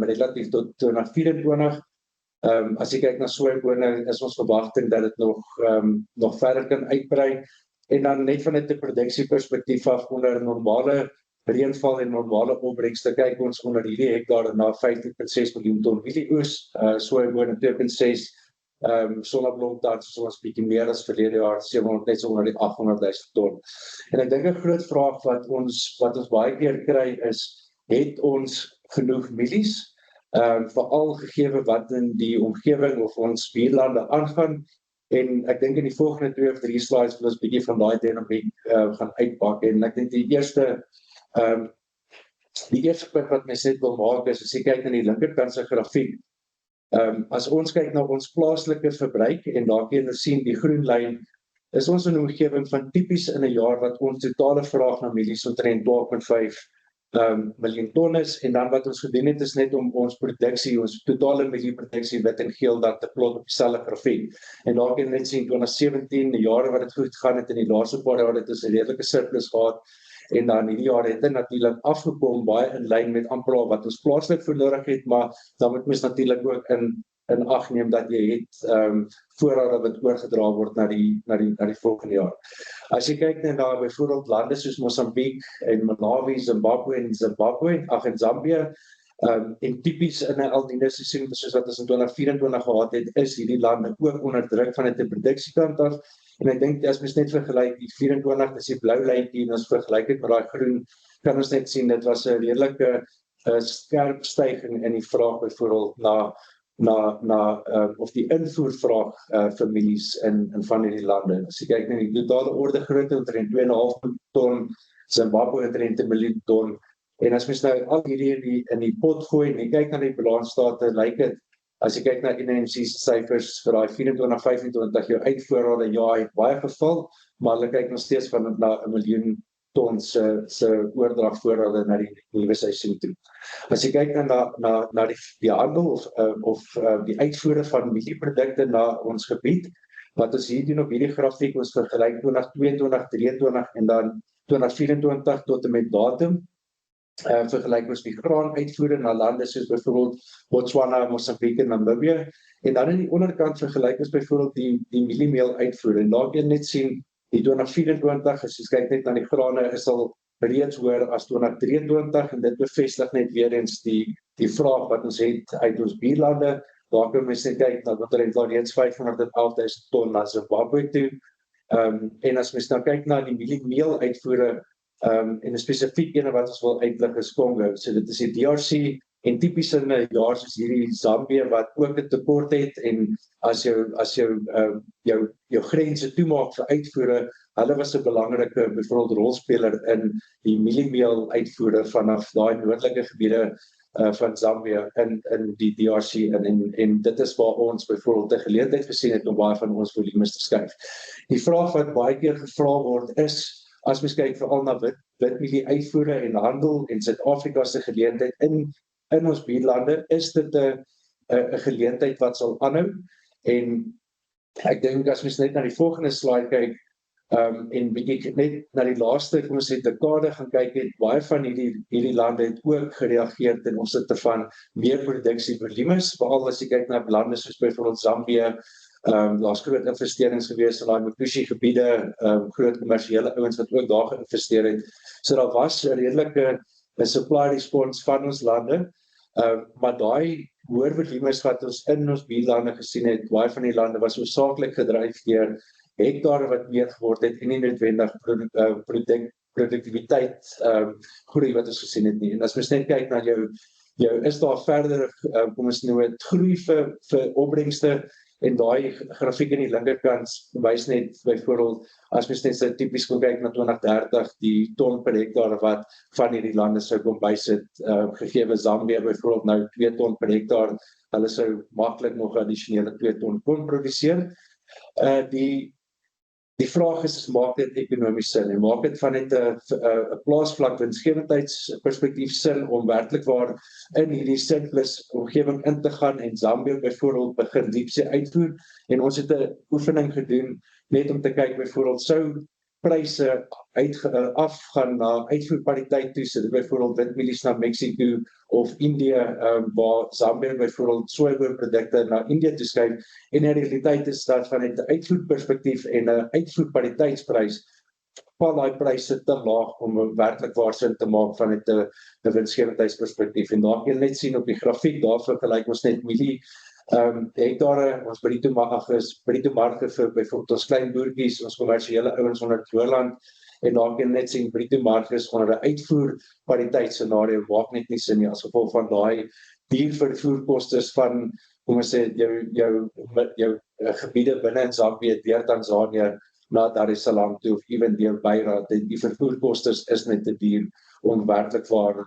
relatief tot 2024. As jy kyk na sojabone is ons verwagting dat dit nog verder kan uitbrei. En dan net van 'n produksieperspektief af onder normale reënval en normale opbrengste kyk ons onder hierdie hektare na 15.6 miljoen ton mielieoes, sojabone 2.6 sonneblom tans soos bietjie meer as verlede jaar 700 net so onder die 800.000 ton. En ek dink 'n groot vraag wat ons baie keer kry is, het ons genoeg mielies? Veral gegee wat in die omgewing of ons buurlande aangaan. En ek dink in die volgende 2 of 3 slides wil ons bietjie van daai dinamiek gaan uitpak. En ek dink die eerste punt wat mens net wil maak is, as jy kyk na die linkerkant se grafiek, as ons kyk na ons plaaslike verbruik en daar kan jy sien die groen lyn, is ons in 'n omgewing van tipies in 'n jaar wat ons totale vraag na mielies omtrent 12.5 miljoen ton is, en dan wat ons gedoen het is net om ons produksie, ons totale milieproduksie wit en geel dan te plot op dieselfde grafiek. En daar kan jy net sien 2017, die jare wat dit goed gaan het in die laaste paar jare het ons 'n redelike surplus gehad. En dan hierdie jaar het dit natuurlik afgekom baie in lyn met amper wat ons plaaslik vernodig het, maar dan moet mens natuurlik ook in ag neem dat jy het voorrade wat oorgedra word na die volgende jaar. As jy kyk na byvoorbeeld lande soos Mosambiek en Malawi, Zimbabwe en Zambia, en tipies in 'n El Niño seisoen soos wat ons in 2024 gehad het, is hierdie lande ook onder druk van 'n produksiekant af. En ek dink as mens net vergelyk die 24 dis die blou lyntjie en ons vergelyk dit met daai groen, kan ons net sien dit was 'n redelike skerp styging in die vraag byvoorbeeld of die invoervraag families in van hierdie lande. As jy kyk na die totale orde grootte omtrent 2,5 ton, Zimbabwe omtrent 1 miljoen ton. En as mens nou al hierdie in die pot gooi en jy kyk na die balansstate, lyk dit as jy kyk na NMC se syfers vir daai 24-25 jou uitvoerrade, ja, het baie geval, maar hulle kyk nog steeds van na 1 miljoen ton se oordrag voorrade na die nuwe seisoen toe. As jy kyk na die handel of die uitvoere van milieprodukte na ons gebied, wat ons hier doen op hierdie grafiek, ons vergelyk 2022, 2023 en dan 2024 tot en met datum, vergelyk ons die graan uitvoere na lande soos byvoorbeeld Botswana, Mosambiek en Namibië, en dan in die onderkant vergelyk ons byvoorbeeld die mieliemeel uitvoere, en daar kan jy net sien die 2024, as jy kyk net na die grane, is al reeds hoër as 2023, en dit bevestig net weer eens die vraag wat ons het uit ons buurlande. Daar kan mens net kyk na wat daar reeds 511.000 ton na Zimbabwe toe. En as mens nou kyk na die mieliemeel uitvoere, en spesifiek ene wat ons wil uitlig is Congo. So dit is die DRC, en typies in 'n jaar soos hierdie Zambia wat ook 'n tekort het, en as jou grense toemaak vir uitvoere, hulle was 'n belangrike byvoorbeeld rolspeler in die mieliemeel uitvoere vanaf daai noordelike gebiede van Zambia in die DRC, en dit is waar ons byvoorbeeld 'n geleentheid gesien het om baie van ons volumes te skuif. Die vraag wat baie keer gevra word is, as mens kyk veral na witmielie uitvoere en handel en Suid-Afrika se geleentheid in ons buurlande, is dit 'n geleentheid wat sal aanhou. En ek dink as mens net na die volgende slide kyk, en bietjie net na die laaste, kom ons sê dekade gaan kyk, het baie van hierdie lande het ook gereageer ten opsigte van meer produksievolumes, veral as jy kyk na lande soos byvoorbeeld Zambia. Daar's groot investerings gewees in daai Mkushi gebiede, groot kommersiële ouens wat ook daar geïnvesteer het. So daar was 'n redelike supply response van ons lande, maar daai hoër volumes wat ons in ons buurlande gesien het, baie van die lande was hoofsaaklik gedryf deur hektare wat meer geword het en nie noodwendig produktiwiteit groei wat ons gesien het nie. En as mens net kyk na jou is daar verder kom ons noem dit groei vir opbrengste, en daai grafiek aan die linkerkant wys net byvoorbeeld as mens net so tipies kon kyk na 2030 die ton per hektaar wat van hierdie lande sou kom bysit, gegee Zambia byvoorbeeld nou 2 ton per hektaar, hulle sou maklik nog addisionele 2 ton kon produseer. Die vraag is, maak dit ekonomies sin en maak dit van net 'n plaasvlak winsgewendheidsperspektief sin om werklik waar in hierdie surplus omgewing in te gaan en Zambia byvoorbeeld begin diepsee uitvoer, en ons het 'n oefening gedoen net om te kyk byvoorbeeld sou pryse afgaan na uitvoerpariteit toe, so byvoorbeeld witmielies na Mexico of Indië, waar Zambia byvoorbeeld sojaboonprodukte na Indië toe skuif, en die realiteit is dat van 'n uitvoerperspektief en 'n uitvoerpariteitsprys val daai pryse te laag om werklik waar sin te maak van 'n winsgewendheidsperspektief. En daar kan jy net sien op die grafiek, daar vergelyk ons net mielie hektare, ons bruto marge vir byvoorbeeld ons klein boertjies, ons kommersiële ouens onder Hoërland, en daar kan jy net sien bruto marges onder 'n uitvoerpariteitsscenario maak net nie sin nie, as gevolg van daai duur vervoerkostes van, kom ons sê, jou gebiede binne in Zambia, deur Tanzanië, na Dar es Salaam toe, of even deur Beira, die vervoerkostes is net te duur om werklik waar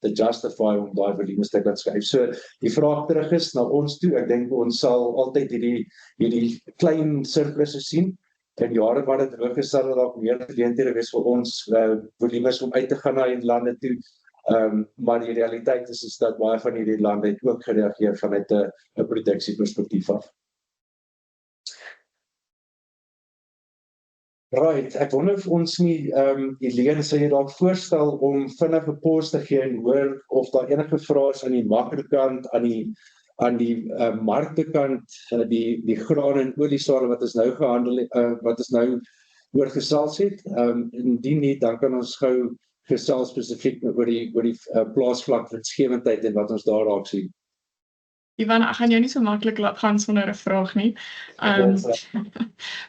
te justify om daai volumes te kan skuif. So die vraag terug is na ons toe, ek dink ons sal altyd hierdie klein surplusse sien, en jare wat dit droog is, sal daar meer geleenthede wees vir ons volumes om uit te gaan na die lande toe. Maar die realiteit is dat baie van hierdie lande het ook gereageer vanuit 'n produksieperspektief af. Right, ek wonder of ons nie, Helene, sal jy dalk voorstel om vinnig 'n pause te gee en hoor of daar enige vrae is aan die makrokant, aan die marktekant, die graan en oliesake wat is nou gehandel, wat is nou oorgesels het. Indien nie, dan kan ons gou gesels spesifiek oor die plaasvlak winsgewendheid en wat ons daar raak sien. Ivan, ek gaan jou nie so maklik laat gaan sonder 'n vraag nie.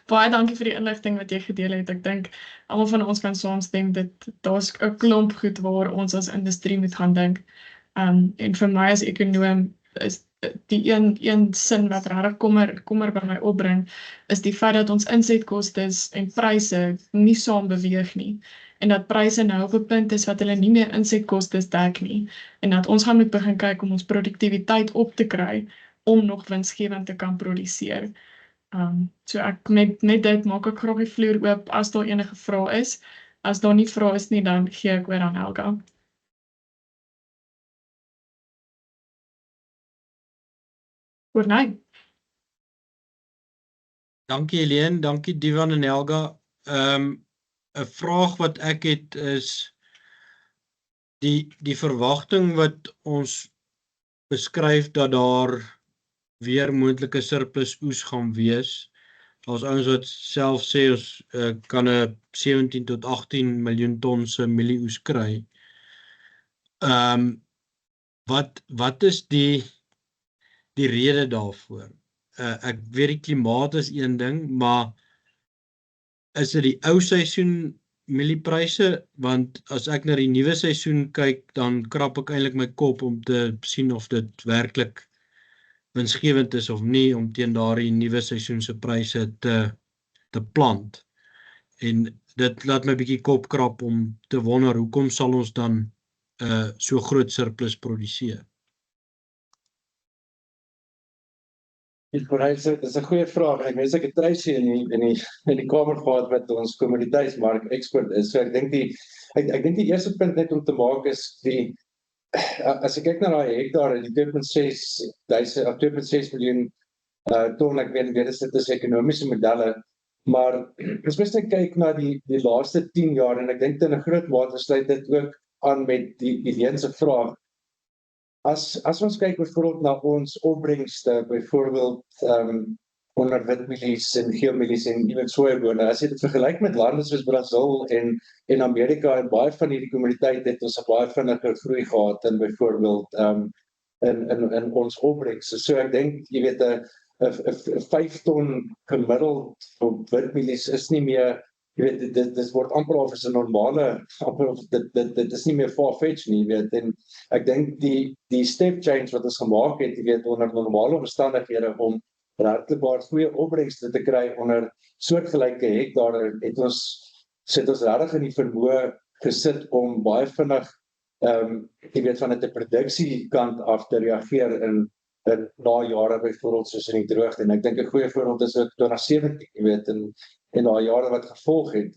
Baie dankie vir die inligting wat jy gedeel het. Ek dink almal van ons kan saamstem dat daar's 'n klomp goed waar ons as industrie moet gaan dink. En vir my as ekonoom is die een sin wat regtig kommer by my opbring, is die feit dat ons insetkostes en pryse nie saam beweeg nie. En dat pryse nou op 'n punt is wat hulle nie meer insetkostes dek nie. En dat ons gaan moet begin kyk om ons produktiwiteit op te kry om nog winsgewend te kan produseer. So ek net dit maak ek graag die vloer oop as daar enige vrae is. As daar nie vrae is nie, dan gee ek oor aan Helga. Corneil. Dankie Helene, dankie Divan en Helga. 'n vraag wat ek het is die verwagting wat ons beskryf dat daar weer moontlike surplus oes gaan wees. Daar's ouens wat self sê ons kan 'n 17 tot 18 miljoen ton se mielieoes kry. Wat is die rede daarvoor? Ek weet die klimaat is een ding, maar is dit die ou seisoen mieliepryse? Want as ek na die nuwe seisoen kyk, dan krap ek eintlik my kop om te sien of dit werklik winsgewend is of nie, om teen daardie nuwe seisoen se pryse te plant. En dit laat my bietjie kop krap om te wonder, hoekom sal ons dan so groot surplus produseer? Dis 'n goeie vraag. Ek weet ek het Tracy in die kamer gehad wat ons kommoditeitsmark ekspert is. So ek dink die eerste punt net om te maak is as ek kyk na daai hektare, die 2.6 miljoen ton, ek weet dit is ekonomiese modelle, maar as mens net kyk na die laaste 10 jaar, en ek dink in 'n groot mate sluit dit ook aan met die leense vraag. As ons kyk byvoorbeeld na ons opbrengste, byvoorbeeld onder witmielies en geelmielies en sojabone, as jy dit vergelyk met lande soos Brazil en Amerika, en baie van hierdie kommoditeite het ons 'n baie vinniger groei gehad in byvoorbeeld in ons opbrengste. So ek dink, jy weet, 'n 5 ton gemiddeld op witmielies is nie meer, jy weet, dit word amper of is 'n normale, dit is nie meer far-fetched nie, jy weet, en ek dink die step change wat ons gemaak het, jy weet, onder normale omstandighede om regtig goeie opbrengste te kry onder soortgelyke hektare, het ons regtig in die vermoë gesit om baie vinnig, jy weet, vanuit 'n produksiekant af te reageer in na jare byvoorbeeld soos in die droogte. En ek dink 'n goeie voorbeeld is ook 2017, jy weet, en daai jare wat gevolg het.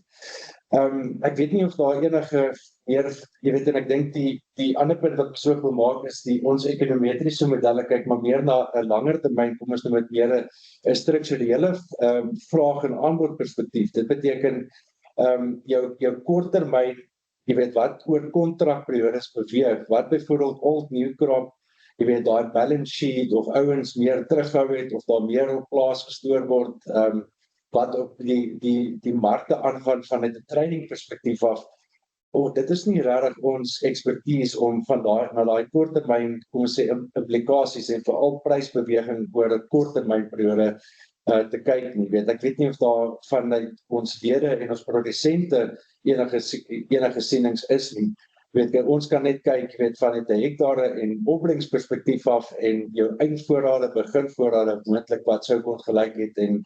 Ek weet nie of daar enige meer, jy weet, en ek dink die ander punt wat ek so wil maak is ons ekonometriese modelle kyk maar meer na 'n langer termyn, kom ons noem dit meer 'n strukturele vraag en aanbod perspektief. Dit beteken jou korttermyn, jy weet, wat oor kontrakperiodes beweeg, wat byvoorbeeld old new crop, jy weet, daai balance sheet of ouens meer terughou het of daar meer op plaas gestoor word, wat op die markte aangaan van 'n training perspektief af. Dit is nie regtig ons ekspertise om van na daai korttermyn, kom ons sê, implikasies en veral prysbeweging oor 'n korttermynperiode te kyk nie. Ek weet nie of daar vanuit ons lede en ons produsente enige sienings is nie. Ons kan net kyk, vanuit 'n hektare en opbrengsperspektief af en jou eindvoorrade, beginvoorrade, moontlik wat sou kon gelyk het en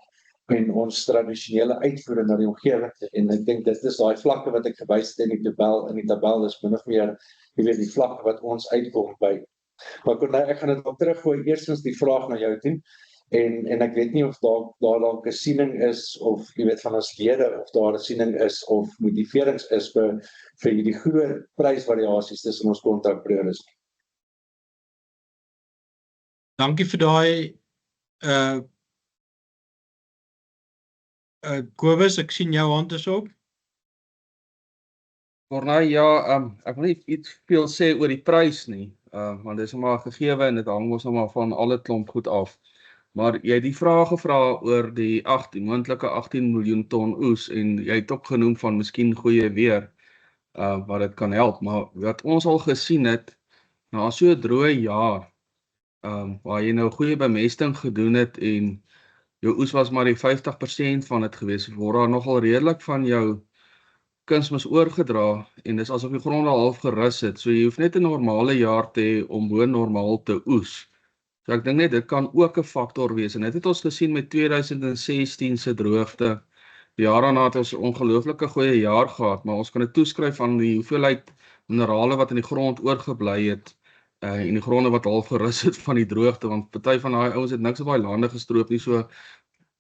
ons tradisionele uitvoere na die omgewing. En ek dink dit is daai vlakke wat ek gewys het in die tabel is min of meer, die vlakke wat ons uitkom by. Maar ek gaan dit ook teruggooi, eerstens die vraag na jou toe. En ek weet nie of daar dalk 'n siening is of jy weet van ons lede of daar 'n siening is of motiverings is vir hierdie groot prysvariasies tussen ons kontrakperiode. Dankie vir daai Kobus, ek sien jou hand is op. Corneil, ja, ek wil nie iets veel sê oor die prys nie, want dit is maar gegewe en dit hang ons maar van alle klomp goed af. Maar jy het die vraag gevra oor die moontlike 18 miljoen ton oes en jy het ook genoem van miskien goeie weer wat dit kan help, maar wat ons al gesien het na so 'n droë jaar waar jy nou goeie bemesting gedoen het en jou oes was maar die 50% van dit gewees, word daar nogal redelik van jou kunsmis oorgedra en dis asof die grond al half gerus het. So jy hoef net 'n normale jaar te hê om bo normaal te oes. So ek dink net dit kan ook 'n faktor wees en dit het ons gesien met 2016 se droogte. Die jaar daarna het ons 'n ongelooflike goeie jaar gehad, maar ons kan dit toeskryf aan die hoeveelheid minerale wat in die grond oorgebly het en die gronde wat half gerus het van die droogte, want party van daai ouens het niks op daai lande gestroop nie, so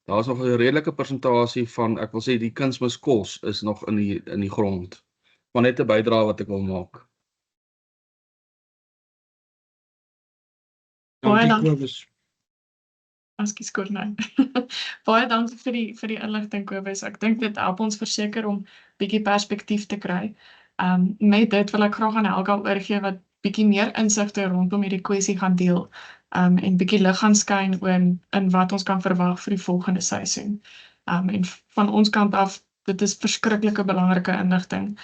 daar is nog 'n redelike persentasie van, ek wil sê, die kunsmiskos is nog in die grond. Maar net 'n bydrae wat ek wil maak. Baie Dankie dankie. Kobus. Ekskuus Corneil. Baie dankie vir die inligting Kobus. Ek dink dit help ons verseker om bietjie perspektief te kry. Met dit wil ek graag aan Helga oorgee wat bietjie meer insigte rondom hierdie kwessie gaan deel. En bietjie lig gaan skyn in wat ons kan verwag vir die volgende seisoen. En van ons kant af, dit is verskriklike belangrike inligting,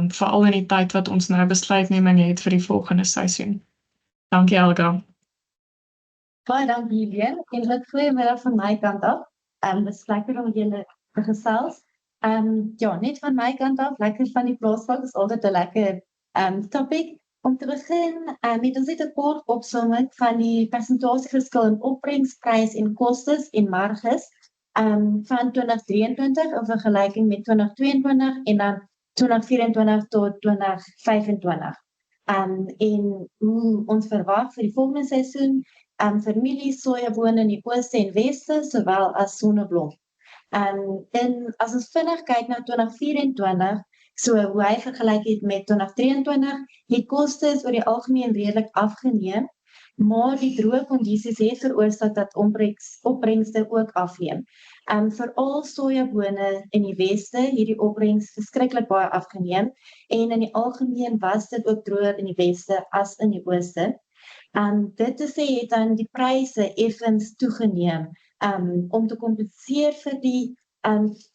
veral in die tyd wat ons nou besluitneming het vir die volgende seisoen. Dankie Helga. Baie dankie Julian en ook goeiemiddag van my kant af. Dit is lekker om julle te gesels. Ja, net van my kant af, lekker van die plaasvlak, is altyd 'n lekker topic. Om te begin, het ons net 'n kort opsomming van die persentasieverskil in opbrengsprys en kostes en marges van 2023 in vergelyking met 2022 en dan 2024 tot 2025. En hoe ons verwag vir die volgende seisoen, vir mielie, sojabone in die ooste en weste, sowel as sonneblom. En as ons vinnig kyk na 2024, so hoe hy vergelyk het met 2023, het kostes oor die algemeen redelik afgeneem, maar die droë kondisies het veroorsaak dat opbrengste ook afneem. Veral sojabone in die weste het die opbrengs verskriklik baie afgeneem en in die algemeen was dit ook droër in die weste as in die ooste. Dit te sê het dan die pryse effens toegeneem om te kompenseer vir die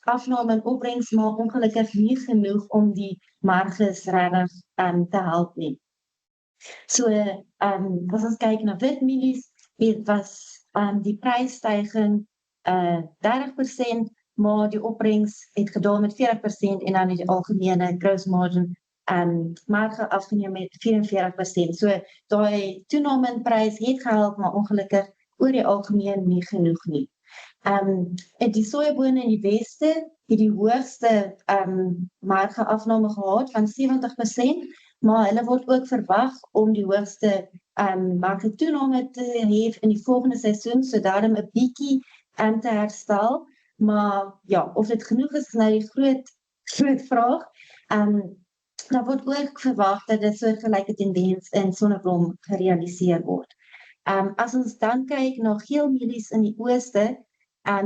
afname in opbrengs, maar ongelukkig nie genoeg om die marges regtig te help nie. So, as ons kyk na witmielies, was die prysstyging 30%, maar die opbrengs het gedaal met 40% en dan het die algemene gross margin marge afgeneem met 44%. So, daai toename in prys het gehelp, maar ongelukkig oor die algemeen nie genoeg nie. Die sojabone in die weste het die hoogste marge afname gehad van 70%, maar hulle word ook verwag om die hoogste marge toename te hê in die volgende seisoen, so daarom 'n bietjie te herstel, maar ja, of dit genoeg is nou die groot vraag. Daar word ook verwag dat dit soortgelyke tendens in sonneblom gerealiseer word. As ons dan kyk na geelmielies in die ooste,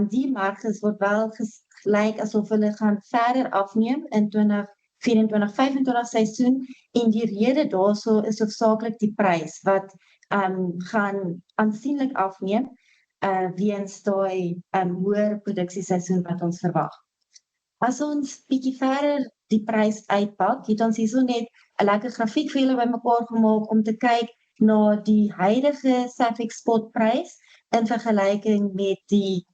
die marges word wel gelyk asof hulle gaan verder afneem in 2024-25 seisoen en die rede daarso is hoofsaaklik die prys wat gaan aansienlik afneem weens daai hoër produksieseisoen wat ons verwag. As ons bietjie verder die prys uitpak, het ons hierso net 'n lekker grafiek vir julle bymekaar gemaak om te kyk na die huidige Safex spotprys in vergelyking met die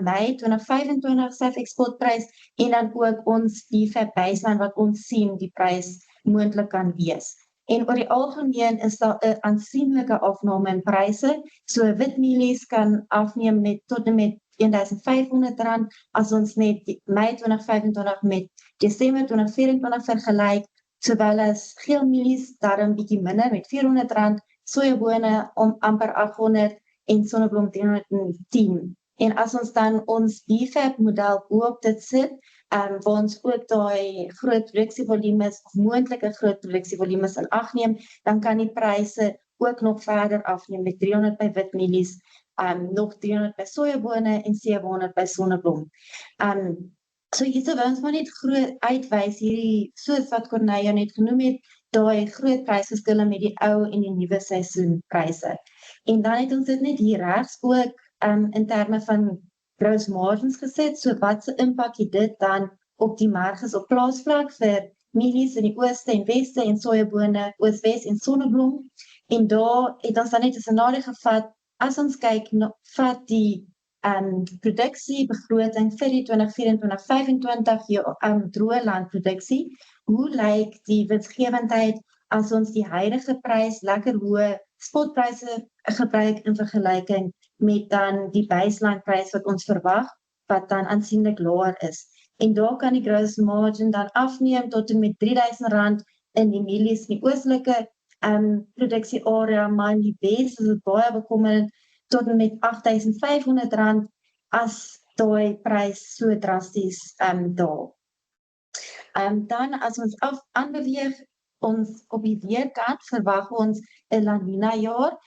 Mei 2025 Safex spotprys en dan ook ons BFAP baseline wat ons sien die prys moontlik kan wees. En oor die algemeen is daar 'n aansienlike afname in pryse, so witmielies kan afneem met tot en met R1,500 as ons net Mei 2025 met Desember 2024 vergelyk, sowel as geelmielies daarom bietjie minder met R400, sojabone om amper R800 en Sonneblom 310. En as ons dan ons BFAP model bo-op dit sit, waar ons ook daai groot produksievolumes of moontlike groot produksievolumes in ag neem, dan kan die pryse ook nog verder afneem met 300 by witmielies, nog 300 by sojabone en 700 by sonneblom. So hierso wil ons maar net groot uitwys hierdie, soos wat Cornelia net genoem het, daai groot prysverskille met die ou en die nuwe seisoenpryse. En dan het ons dit net hier regs ook in terme van gross margins geset, so wat se impak het dit dan op die marges op plaasvlak vir mielies in die ooste en weste en sojabone, ooswes en sonneblom. En daar het ons dan net 'n scenario gevat, as ons kyk, vat die produksiebegroting vir die 2024-25 droë landproduksie, hoe lyk die winsgewendheid as ons die huidige prys, lekker hoë spotpryse gebruik in vergelyking met dan die baseline prys wat ons verwag, wat dan aansienlik laer is. En daar kan die gross margin dan afneem tot en met R3,000 in die mielies in die oostelike produksiearea, maar in die wes is dit baie bekommerend tot en met R8,500 as daai prys so drasties daal. Dan as ons aanbeweeg, ons op die weerkant verwag ons 'n La Nina jaar,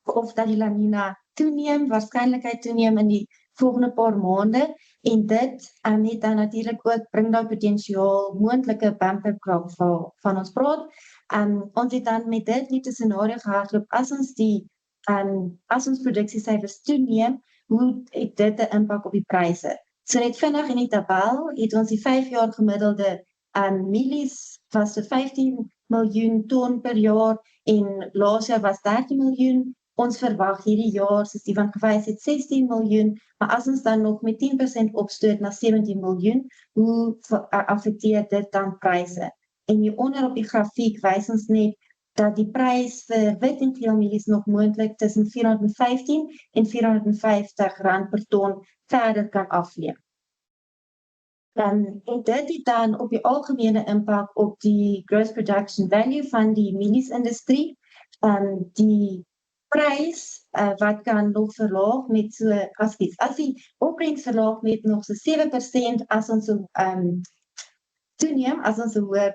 of dat die La Nina toeneem, waarskynlikheid toeneem in die volgende paar maande, en dit het dan natuurlik ook bring daar potensiaal moontlike bumper crop van ons praat. Ons het dan met dit net 'n scenario gehardloop, as ons produksiesyfers toeneem, hoe het dit 'n impak op die pryse? So net vinnig in die tabel het ons die 5 jaar gemiddelde mielies was so 15 miljoen ton per jaar en laas jaar was 13 miljoen. Ons verwag hierdie jaar, soos die van gewys het, 16 miljoen, maar as ons dan nog met 10% opstoot na 17 miljoen, hoe affekteer dit dan pryse? En hieronder op die grafiek wys ons net dat die prys vir wit en geel mielies nog moontlik tussen R415 en R450 per ton verder kan afneem. En dit het dan op die algemene impak op die gross production value van die mieliesindustrie. Die prys wat kan nog verlaag met so, as die opbrengs verlaag met nog so 7% as ons so toeneem, as ons so hoë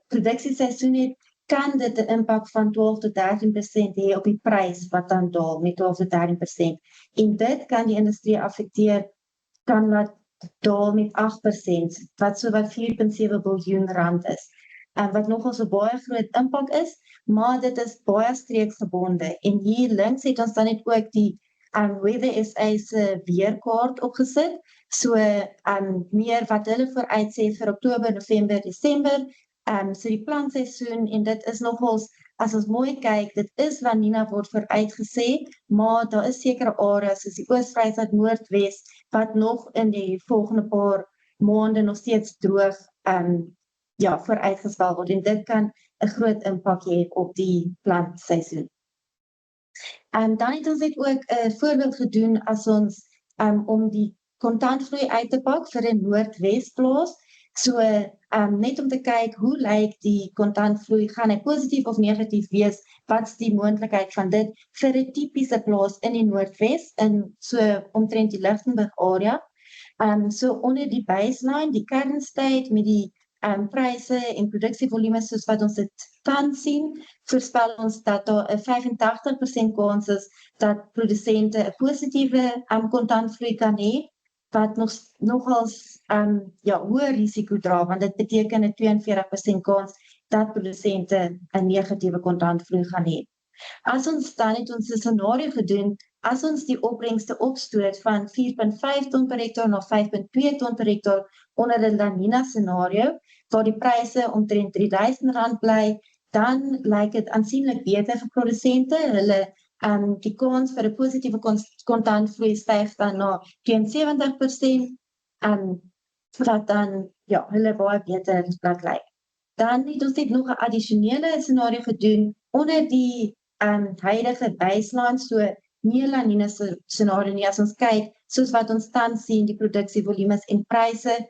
produksieseisoen het, kan dit 'n impak van 12 tot 13% hê op die prys wat dan daal met 12 tot 13%. En dit kan die industrie affekteer, kan laat daal met 8%, wat so wat R4,7 biljoen is. Wat nogal so baie groot impak is, maar dit is baie streeksgebonde. En hier links het ons dan net ook die Weather SA se weerkaart opgesit, so meer wat hulle vooruit sê vir Oktober, November, Desember, so die plantseisoen, en dit is nogals, as ons mooi kyk, dit is La Nina word vooruitgesê, maar daar is sekere areas soos die Oos-Vrystaat, Noordwes, wat nog in die volgende paar maande nog steeds droog vooruitgestel word, en dit kan 'n groot impak hê op die plantseisoen. Dan het ons net ook 'n voorbeeld gedoen as ons om die kontantvloei uit te pak vir 'n Noordwes plaas. So net om te kyk hoe lyk die kontantvloei, gaan hy positief of negatief wees, wat is die moontlikheid van dit vir 'n tipiese plaas in die Noordwes, in so omtrent die Lichtenburg area. So onder die baseline, die kernstate met die pryse en produksievolumes soos wat ons dit tans sien, voorspel ons dat daar 'n 85% kans is dat produsente 'n positiewe kontantvloei kan hê, wat nogals hoë risiko dra, want dit beteken 'n 42% kans dat produsente 'n negatiewe kontantvloei gaan hê. As ons dan het ons 'n scenario gedoen, as ons die opbrengste opstoot van 4,5 ton per hektaar na 5,2 ton per hektaar onder 'n La Nina scenario, waar die pryse omtrent R3,000 bly, dan lyk dit aansienlik beter vir produsente. Hulle die kans vir 'n positiewe kontantvloei styg dan na 72%, wat dan hulle baie beter plek lyk. Dan het ons net nog 'n addisionele scenario gedoen onder die huidige baseline, so nie La Nina scenario nie, as ons kyk, soos wat ons tans sien, die produksievolumes en pryse,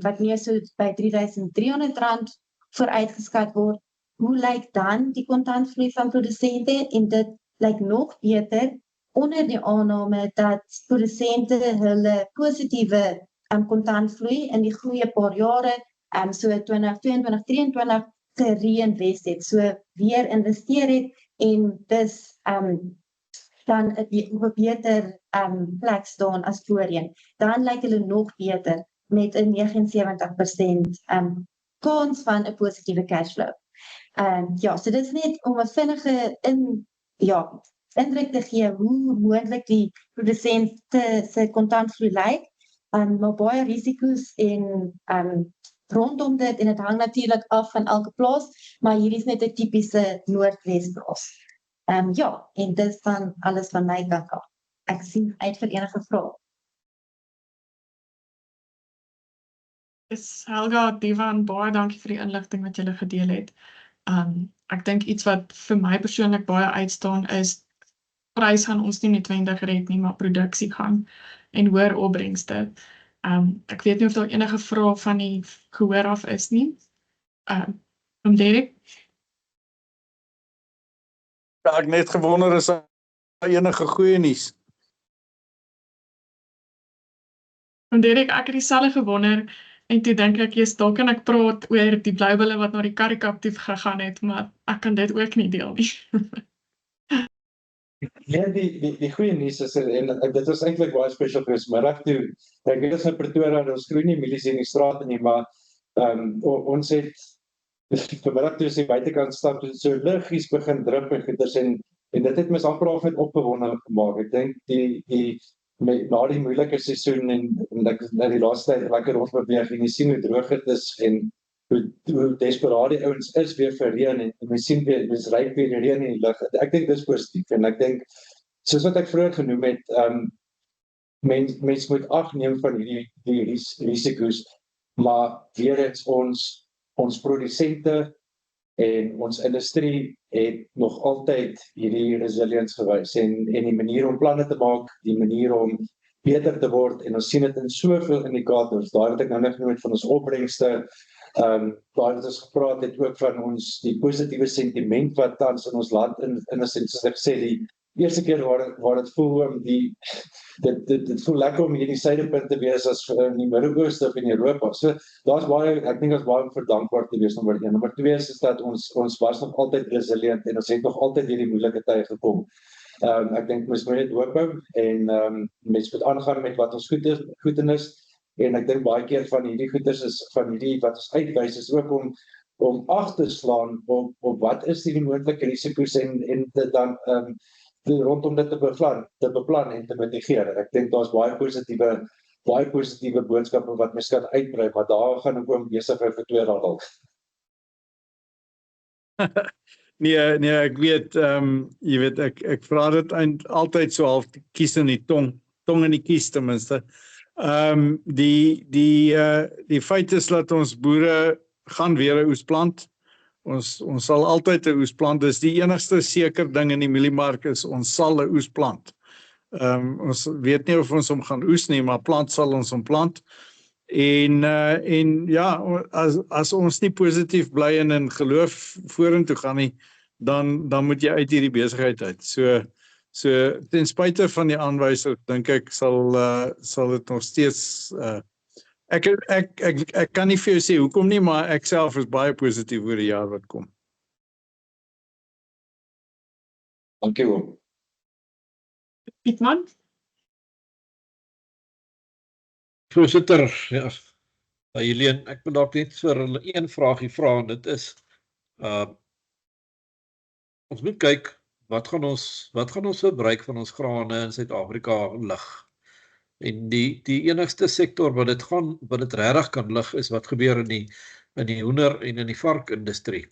wat meer so by R3,300 vooruitgeskat word, hoe lyk dan die kontantvloei van produsente, en dit lyk nog beter onder die aanname dat produsente hulle positiewe kontantvloei in die goeie paar jare, so 2022, 2023 gereinvest het, so weer investeer het en dus dan op 'n beter plek staan as voorheen. Dan lyk hulle nog beter met 'n 79% kans van 'n positiewe cashflow. Ja, so dit is net om 'n vinnige indruk te gee hoe moontlik die produsente se kontantvloei lyk, maar baie risiko's en rondom dit, en dit hang natuurlik af van elke plaas, maar hierdie is net 'n tipiese Noordwes plaas. Ja, en dit is dan alles van my kant af. Ek sien uit vir enige vrae. Helga, Divan, baie dankie vir die inligting wat julle gedeel het. Ek dink iets wat vir my persoonlik baie uitstaan is, prys gaan ons nie noodwendig red nie, maar produksie gaan en hoër opbrengste. Ek weet nie of daar enige vrae van die gehoor af is nie. Derek? Ja, ek net gewonder is daar enige goeie nuus. Derek, ek het dieselfde gewonder, en toe dink ek, dalk kan ek praat oor die bloubulle wat na die Karikap toe gegaan het, maar ek kan dit ook nie deel nie. Ja, die goeie nuus is, en dit was eintlik baie spesiaal geweest, middag toe, ek weet ons in Pretoria, ons groei nie mielies in die strate nie, maar ons het vanmiddag toe die buitekant stap, so liggies begin drup en goeders, en dit het my amper al net opgewonde gemaak. Ek dink na die moeilike seisoen en ek na die laaste tyd lekker rondbeweeg en jy sien hoe droog dit is en hoe desperaat die ouens is weer vir reën en jy sien weer, mens ryk weer die reën in die lug. Ek dink dis positief en ek dink, soos wat ek vroeër genoem het, mens moet afneem van die risiko's, maar weer eens ons produsente en ons industrie het nog altyd hierdie resilience gewys en die manier om planne te maak, die manier om beter te word en ons sien dit in soveel indikators, daar het ek nou net genoem van ons opbrengste, daar het ons gepraat het ook van ons die positiewe sentiment wat tans in ons land in 'n sin, soos ek sê, die eerste keer waar dit voel dit voel lekker om hier in die suidepunt te wees as in die Midde-Ooste of in Europa. So daar's baie, ek dink ons baie om verdankbaar te wees nommer 1. Nommer 2 is dat ons was nog altyd resilient en ons het nog altyd hierdie moeilike tye gekom. Ek dink mens moet net hoop hou en mens moet aangaan met wat ons goed is. En ek dink baie keer van hierdie goeders is van hierdie wat ons uitwys is ook om ag te slaan op wat is die moontlike risiko's en dit dan rondom dit te beplan en te mitigeer. Ek dink daar's baie positiewe boodskappe wat mens kan uitbrei, maar daar gaan ek ook besig vir 2 dae. Nee, ek weet, jy weet, ek vra dit altyd so half die kies in die tong in die kies ten minste. Die feit is dat ons boere gaan weer 'n oes plant. Ons sal altyd 'n oes plant. Dis die enigste seker ding in die mieliemark is ons sal 'n oes plant. Ons weet nie of ons hom gaan oes nie, maar plant sal ons hom plant. En ja, as ons nie positief bly en in geloof vorentoe gaan nie, dan moet jy uit hierdie besigheid uit. So ten spyte van die aanwysers dink ek sal dit nog steeds ek kan nie vir jou sê hoekom nie, maar ek self is baie positief oor die jaar wat kom. Dankie oom. Pietman? Voorsitter, ja, Helene, ek wil dalk net vir hulle een vraagie vra en dit is, ons moet kyk, wat gaan ons verbruik van ons grane in Suid-Afrika lig? En die enigste sektor wat dit regtig kan lig is wat gebeur in die hoender en in die varkindustrie.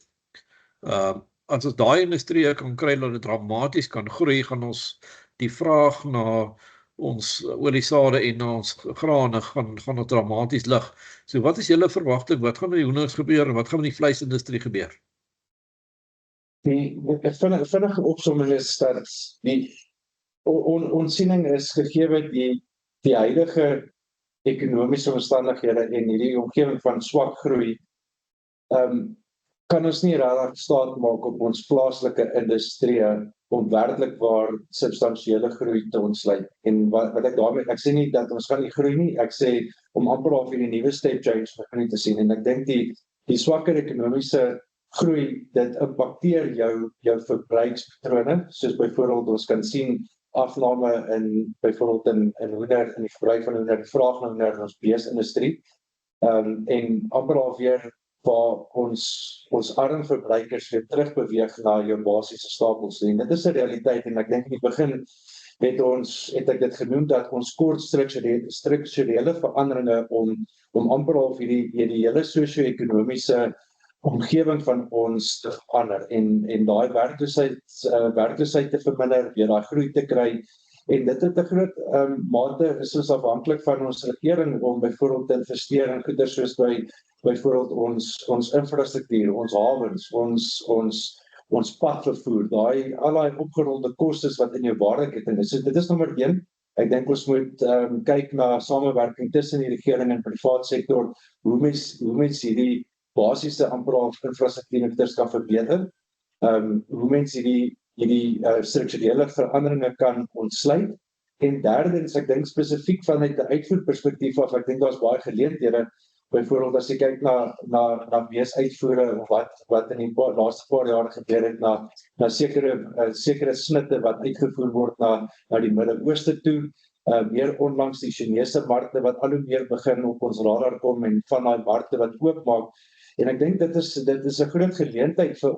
As ons daai industrie kan kry dat dit dramaties kan groei, gaan ons die vraag na ons oliesade en na ons grane gaan ons dramaties lig. So wat is julle verwagting? Wat gaan met die hoenders gebeur en wat gaan met die vleisindustrie gebeur? Die vinnige opsomming is dat ons siening is gegee die huidige ekonomiese omstandighede en hierdie omgewing van swak groei, kan ons nie regtig staat maak op ons plaaslike industrie om werklik waar substansiële groei te ontsluit. En wat ek daarmee, ek sê nie dat ons gaan nie groei nie, ek sê om amper al vir die nuwe step change begin te sien. En ek dink die swakker ekonomiese groei, dit impakteer jou verbruikspatrone, soos byvoorbeeld ons kan sien afname in byvoorbeeld in hoender, in die verbruik van hoender, die vraag na hoender in ons beesindustrie. En amper alweer waar ons arm verbruikers weer terugbeweeg na jou basiese stapels. En dit is 'n realiteit en ek dink in die begin het ek dit genoem dat ons kort strukturele veranderinge om amper al hierdie hele sosio-ekonomiese omgewing van ons te verander en daai werkloosheid te verminder, weer daai groei te kry. En dit het 'n groot mate is ons afhanklik van ons regering om byvoorbeeld te investeer in goeder soos byvoorbeeld ons infrastruktuur, ons hawens, ons padvervoer, al daai opgerolde kostes wat in jou waardeketting is. So dit is nommer 1. Ek dink ons moet kyk na samewerking tussen die regering en privaat sektor, hoe mens hierdie basiese amper infrastruktuur kan verbeter, hoe mens hierdie strukturele veranderinge kan ontsluit. En derdens, ek dink spesifiek vanuit 'n uitvoerperspektief af, ek dink daar's baie geleenthede. Byvoorbeeld as jy kyk na beesuitvoere of wat in die laaste paar jare gebeur het na sekere snitte wat uitgevoer word na die Midde-Ooste toe, meer onlangs die Chinese markte wat al hoe meer begin op ons radar kom en van daai markte wat oopmaak. En ek dink dit is 'n groot geleentheid vir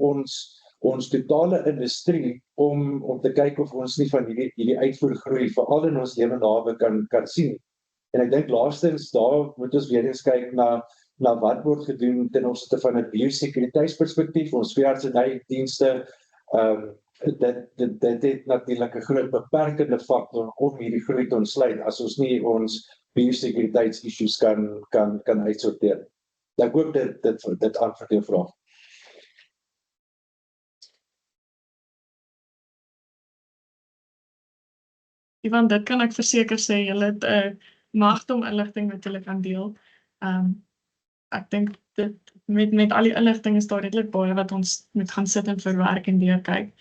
ons totale industrie om te kyk of ons nie van hierdie uitvoergroei veral in ons lewende hawe kan sien. En ek dink laastens daar moet ons weer eens kyk na wat word gedoen ten opsigte van 'n biosekuriteitsperspektief, ons veeartsenydienste. Dit het natuurlik 'n groot beperkende faktor om hierdie groei te ontsluit as ons nie ons biosekuriteitsissues kan uitsorteer. Ek hoop dit antwoord jou vraag. Ivan, dit kan ek verseker sê, julle het 'n magte om inligting wat julle kan deel. Ek dink dit met al die inligting is daar redelik baie wat ons moet gaan sit en verwerk en deurkyk.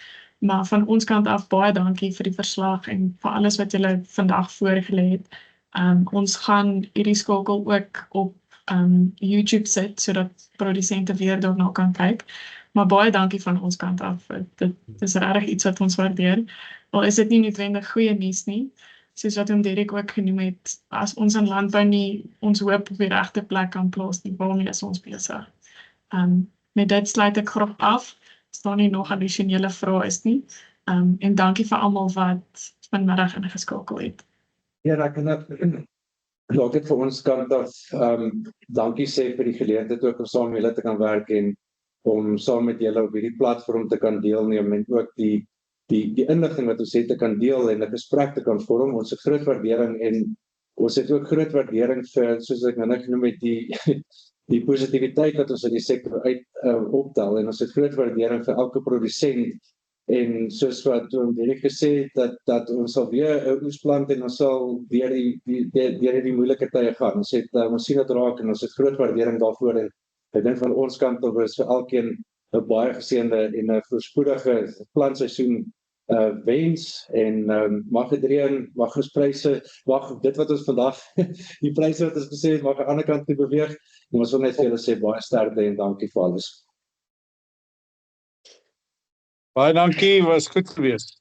Maar van ons kant af baie dankie vir die verslag en vir alles wat julle vandag voorgelê het. Ons gaan hierdie skakel ook op YouTube sit sodat produsente weer daarna kan kyk. Maar baie dankie van ons kant af. Dit is regtig iets wat ons waardeer. Al is dit nie noodwendig goeie nuus nie, soos wat Derek ook genoem het, as ons in landbou nie ons hoop op die regte plek kan plaas nie, waarmee is ons besig? Met dit sluit ek graag af, as daar nie nog addisionele vrae is nie, en dankie vir almal wat vanmiddag ingeskakel het. Ja, ek kan laat dit vir ons kant af, dankie sê vir die geleentheid ook om saam met julle te kan werk en om saam met julle op hierdie platform te kan deelneem en ook die inligting wat ons het te kan deel en 'n gesprek te kan vorm. Ons het groot waardering en ons het ook groot waardering vir, soos ek nou genoem het, die positiwiteit wat ons in die sektor optel en ons het groot waardering vir elke produsent en soos wat Derek gesê het dat ons sal weer 'n oes plant en ons sal deur die moeilike tye gaan. Ons sien dit raak en ons het groot waardering daarvoor en ek dink van ons kant af is vir elkeen 'n baie geseënde en 'n voorspoedige plantseisoen wens en mag dit reën, mag ons pryse, mag dit wat ons vandag die pryse wat ons gesê het mag aan die ander kant toe beweeg. En ons wil net vir julle sê baie sterkte en dankie vir alles. Baie dankie, was goed geweest.